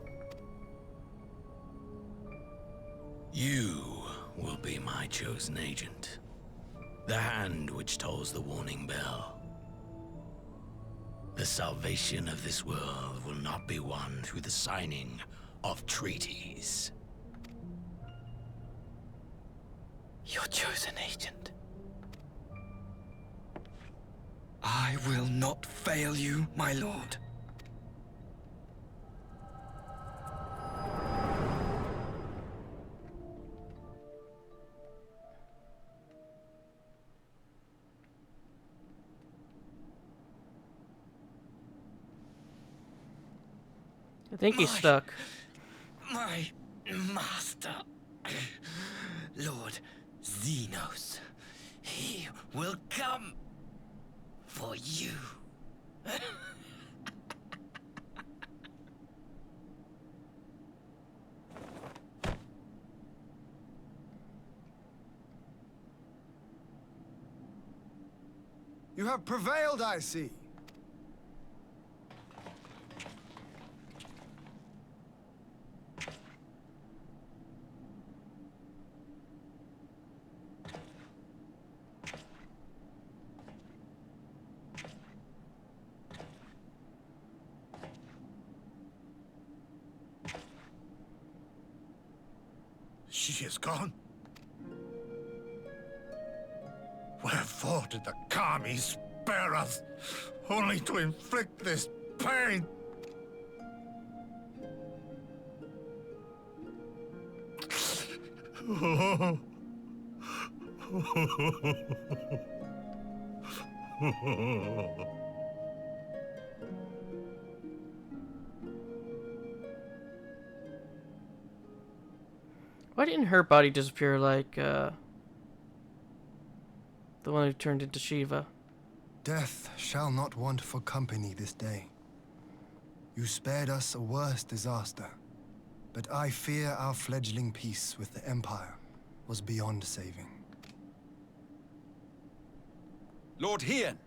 S14: You will be my chosen agent. The hand which tolls the warning bell. The salvation of this world will not be won through the signing of treaties.
S2: Your chosen agent. I will not fail you, my lord.
S1: I think he's stuck.
S2: My master, Lord Xenos, he will come for you.
S3: You have prevailed, I see.
S6: She is gone. Wherefore did the Kami spare us, only to inflict this pain?
S1: Why didn't her body disappear like, the one who turned into Shiva?
S3: Death shall not want for company this day. You spared us a worse disaster, but I fear our fledgling peace with the Empire was beyond saving.
S11: Lord Hien!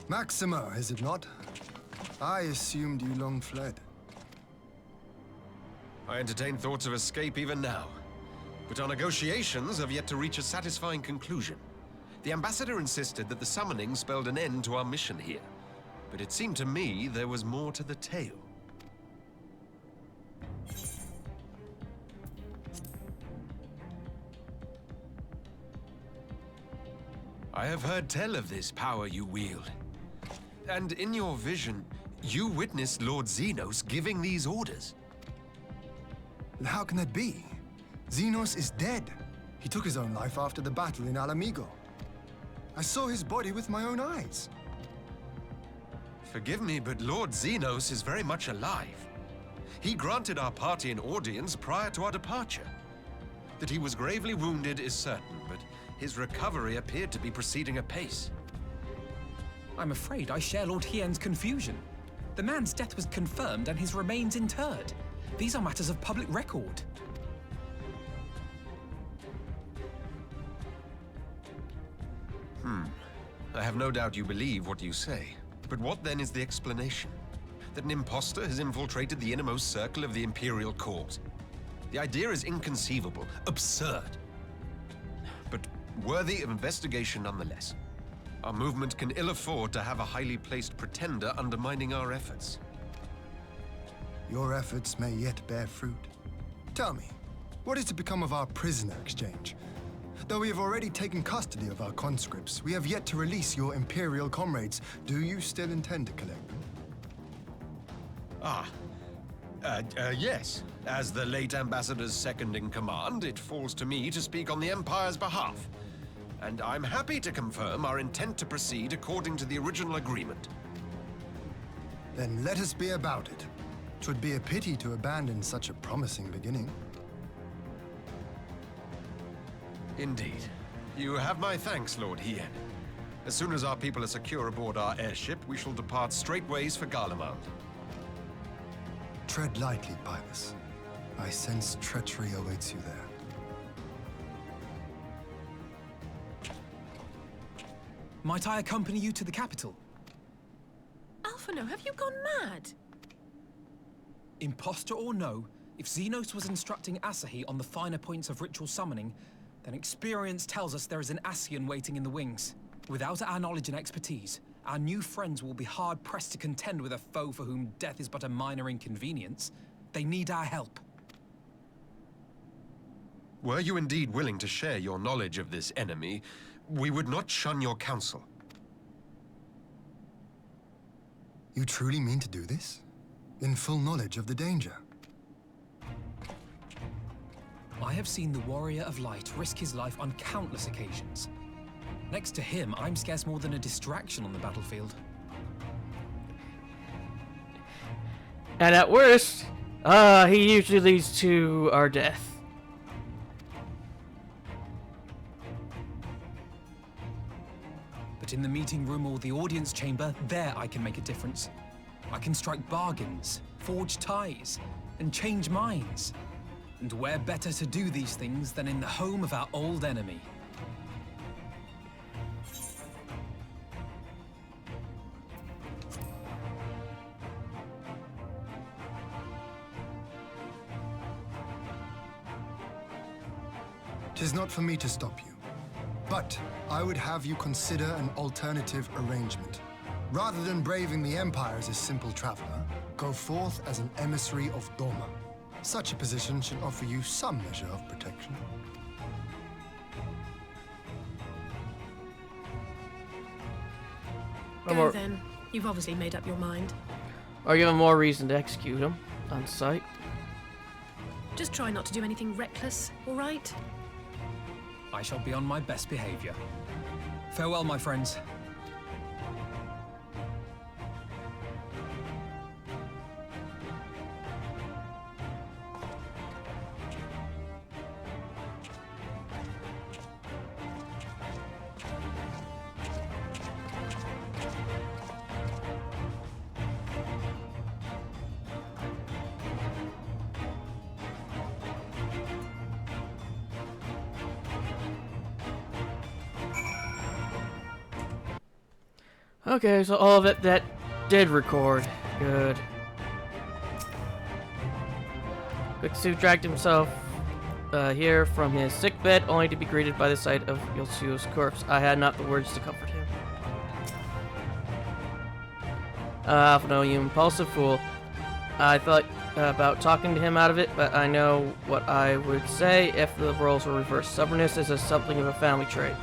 S3: Maxima, is it not? I assumed you long fled.
S11: I entertain thoughts of escape even now. But our negotiations have yet to reach a satisfying conclusion. The ambassador insisted that the summoning spelled an end to our mission here. But it seemed to me there was more to the tale. I have heard tell of this power you wield. And in your vision, you witnessed Lord Xenos giving these orders.
S3: How can that be? Xenos is dead. He took his own life after the battle in Alamigo. I saw his body with my own eyes.
S11: Forgive me, but Lord Xenos is very much alive. He granted our party an audience prior to our departure. That he was gravely wounded is certain, but his recovery appeared to be proceeding apace.
S8: I'm afraid I share Lord Hien's confusion. The man's death was confirmed and his remains interred. These are matters of public record.
S11: I have no doubt you believe what you say. But what then is the explanation? That an impostor has infiltrated the innermost circle of the Imperial Court? The idea is inconceivable, absurd. But worthy of investigation nonetheless. Our movement can ill afford to have a highly placed pretender undermining our efforts.
S3: Your efforts may yet bear fruit. Tell me, what is to become of our prisoner exchange? Though we have already taken custody of our conscripts, we have yet to release your Imperial comrades. Do you still intend to collect them?
S11: Yes. As the late Ambassador's second in command, it falls to me to speak on the Empire's behalf. And I'm happy to confirm our intent to proceed according to the original agreement.
S3: Then let us be about it. 'Twould be a pity to abandon such a promising beginning.
S11: Indeed. You have my thanks, Lord Hien. As soon as our people are secure aboard our airship, we shall depart straightways for Garlemald.
S3: Tread lightly, Pybus. I sense treachery awaits you there.
S8: Might I accompany you to the capital?
S7: Alphino, have you gone mad?
S8: Imposter or no, if Xenos was instructing Asahi on the finer points of ritual summoning, then experience tells us there is an Ascian waiting in the wings. Without our knowledge and expertise, our new friends will be hard-pressed to contend with a foe for whom death is but a minor inconvenience. They need our help.
S11: Were you indeed willing to share your knowledge of this enemy, we would not shun your counsel.
S3: You truly mean to do this? In full knowledge of the danger?
S8: I have seen the Warrior of Light risk his life on countless occasions. Next to him, I'm scarce more than a distraction on the battlefield.
S1: And at worst, he usually leads to our death.
S8: But in the meeting room or the audience chamber, there I can make a difference. I can strike bargains, forge ties, and change minds. And where better to do these things than in the home of our old enemy?
S3: Tis not for me to stop you, but I would have you consider an alternative arrangement. Rather than braving the Empire as a simple traveler, go forth as an emissary of Doma. Such a position should offer you some measure of protection.
S7: Go then. You've obviously made up your mind.
S1: Or give him more reason to execute him on sight.
S7: Just try not to do anything reckless, all right?
S8: I shall be on my best behavior. Farewell, my friends.
S1: Okay, so all of it that did record. Good. Kutsu dragged himself here from his sickbed, only to be greeted by the sight of Yotsuyo's corpse. I had not the words to comfort him. No, you impulsive fool. I thought about talking to him out of it, but I know what I would say if the roles were reversed. Stubbornness is something of a family trait.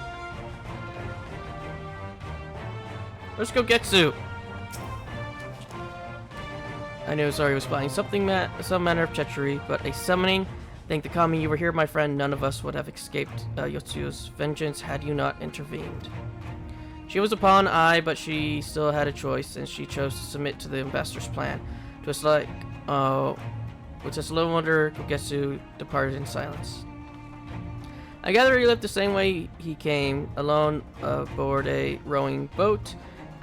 S1: Let's go Getsu. I knew Zari was planning some manner of treachery, but a summoning. Thank the kami you were here, my friend. None of us would have escaped Yotsuyo's vengeance had you not intervened. She was a pawn, but she still had a choice, and she chose to submit to the ambassador's plan. Just like, with just little wonder, Kogetsu departed in silence. I gather he left the same way he came, alone aboard a rowing boat.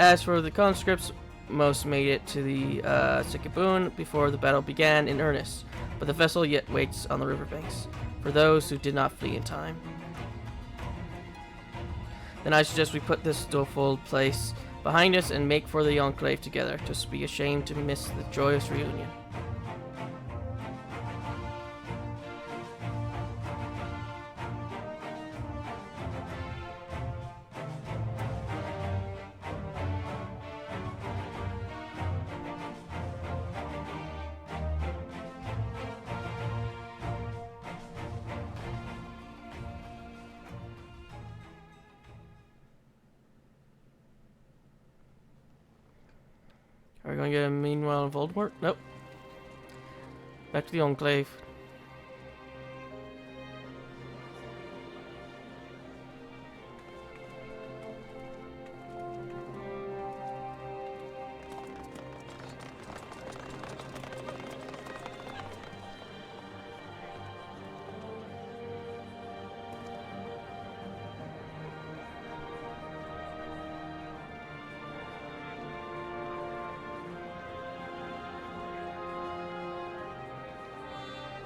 S1: As for the conscripts, most made it to the Sikibun before the battle began in earnest, but the vessel yet waits on the riverbanks for those who did not flee in time. Then I suggest we put this doleful place behind us and make for the Enclave together. Just be ashamed to miss the joyous reunion. Are we going to get a meanwhile in Voldemort? Nope. Back to the Enclave.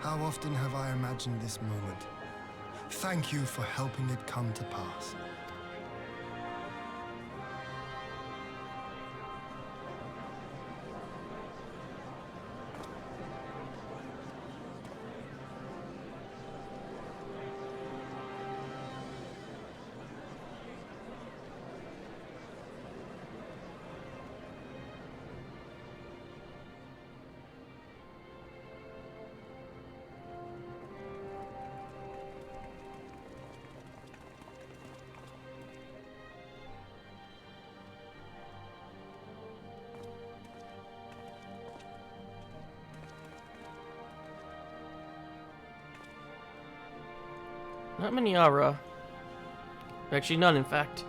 S3: How often have I imagined this moment? Thank you for helping it come to pass.
S1: Not many aura. Actually, none, in fact.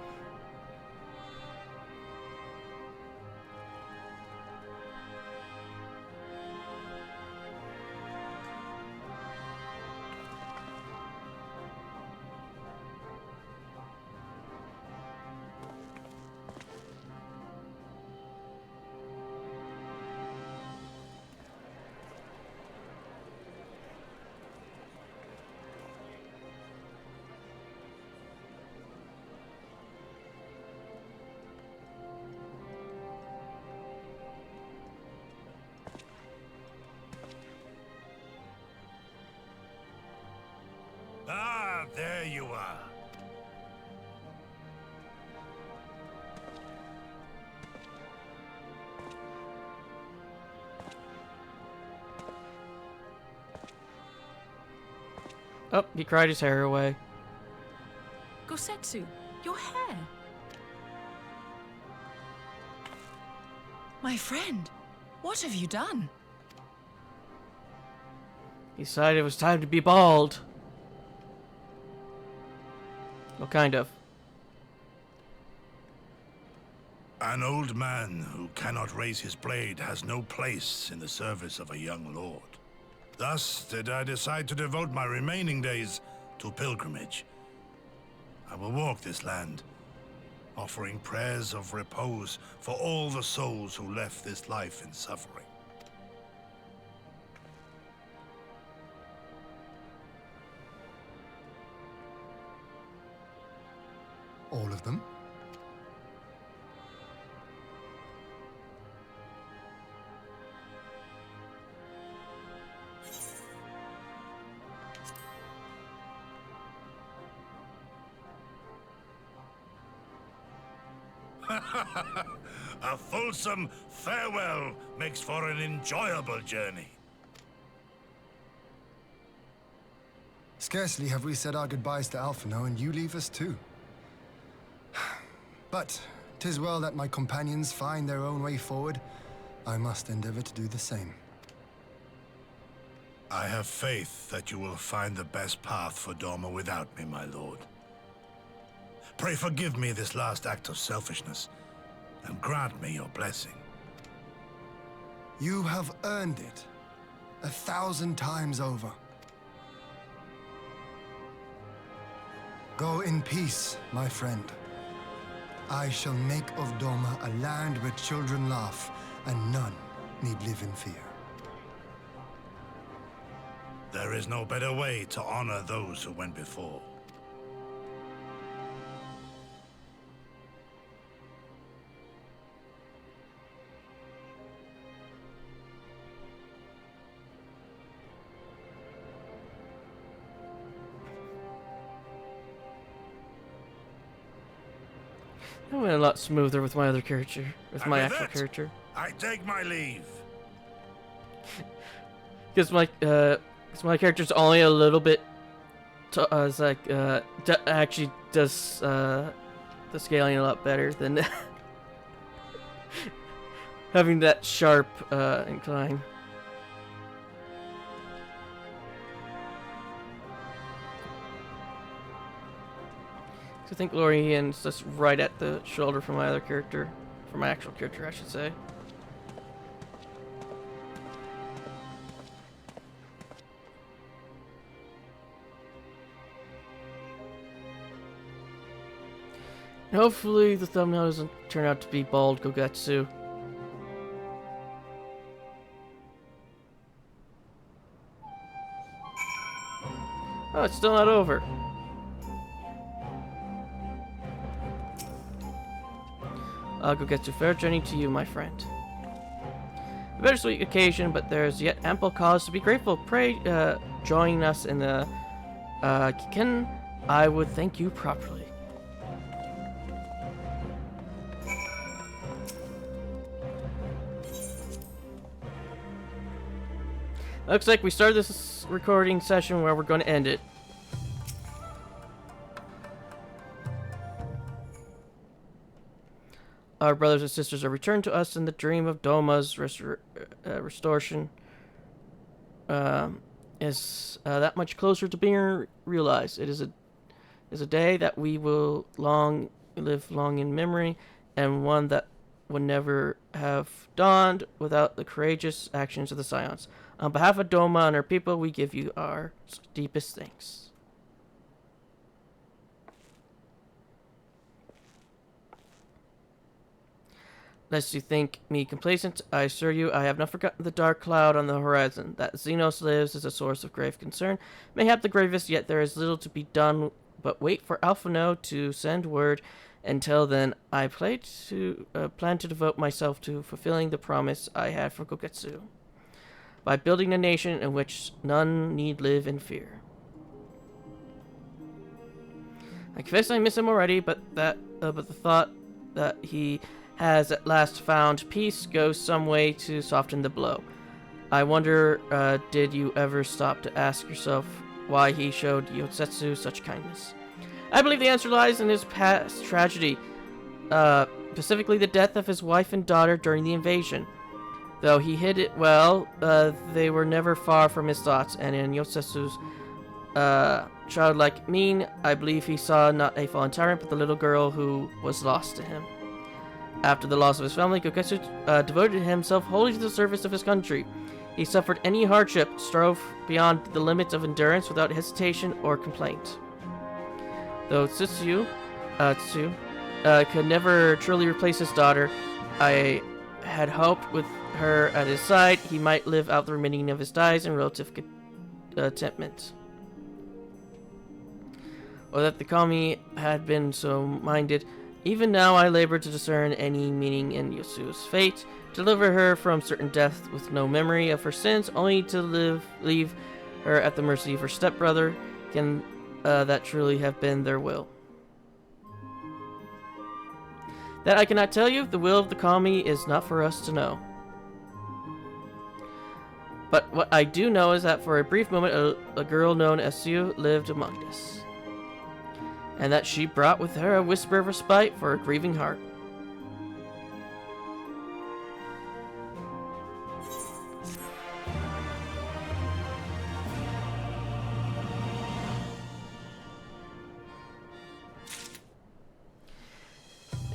S1: Oh, he cried his hair away.
S7: Gosetsu, your hair.
S12: My friend, what have you done?
S1: He decided it was time to be bald. Well, kind of.
S6: An old man who cannot raise his blade has no place in the service of a young lord. Thus did I decide to devote my remaining days to pilgrimage. I will walk this land, offering prayers of repose for all the souls who left this life in suffering.
S3: All of them?
S6: A fulsome farewell makes for an enjoyable journey.
S3: Scarcely have we said our goodbyes to Alphino, and you leave us too. But 'tis well that my companions find their own way forward. I must endeavor to do the same.
S6: I have faith that you will find the best path for Doma without me, my lord. Pray forgive me this last act of selfishness, and grant me your blessing.
S3: You have earned it 1,000 times over. Go in peace, my friend. I shall make of Doma a land where children laugh and none need live in fear.
S6: There is no better way to honor those who went before.
S1: I went a lot smoother with my other character, with my actual character.
S6: I take my leave.
S1: Because my character's only a little bit, actually does the scaling a lot better than having that sharp incline. I think Lorian's just right at the shoulder from my other character, from my actual character, I should say. And hopefully the thumbnail doesn't turn out to be bald Gogetsu. Oh, it's still not over. I'll go get to fair journey to you, my friend. A bittersweet occasion, but there's yet ample cause to be grateful. Pray join us in the Kiken. I would thank you properly. Looks like we started this recording session where we're going to end it. Our brothers and sisters are returned to us in the dream of Doma's restoration. Is that much closer to being realized. It is a day that we will live long in memory, and one that would never have dawned without the courageous actions of the Scions. On behalf of Doma and her people, we give you our deepest thanks. Lest you think me complacent, I assure you I have not forgotten the dark cloud on the horizon. That Xenos lives is a source of grave concern. Mayhap the gravest, yet there is little to be done but wait for Alphino to send word. Until then, I plan to devote myself to fulfilling the promise I had for Gogetsu, by building a nation in which none need live in fear. I confess I miss him already, but the thought that he has at last found peace goes some way to soften the blow. I wonder, did you ever stop to ask yourself why he showed Yosetsu such kindness. I believe the answer lies in his past tragedy, specifically the death of his wife and daughter during the invasion. Though he hid it well, they were never far from his thoughts, and in Yosetsu's childlike mien, I believe he saw not a fallen tyrant, but the little girl who was lost to him. After the loss of his family, Gogetsu devoted himself wholly to the service of his country. He suffered any hardship, strove beyond the limits of endurance without hesitation or complaint. Though Tsu could never truly replace his daughter, I had hoped with her at his side, he might live out the remaining of his days in relative contentment. Or that the kami had been so minded. Even now I labor to discern any meaning in Yosu's fate, deliver her from certain death with no memory of her sins, only to leave her at the mercy of her stepbrother. Can that truly have been their will? That I cannot tell you. The will of the kami is not for us to know. But what I do know is that for a brief moment, a girl known as Tsu lived among us. And that she brought with her a whisper of respite for a grieving heart.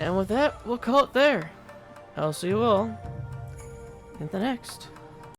S1: And with that, we'll call it there. I'll see you all in the next.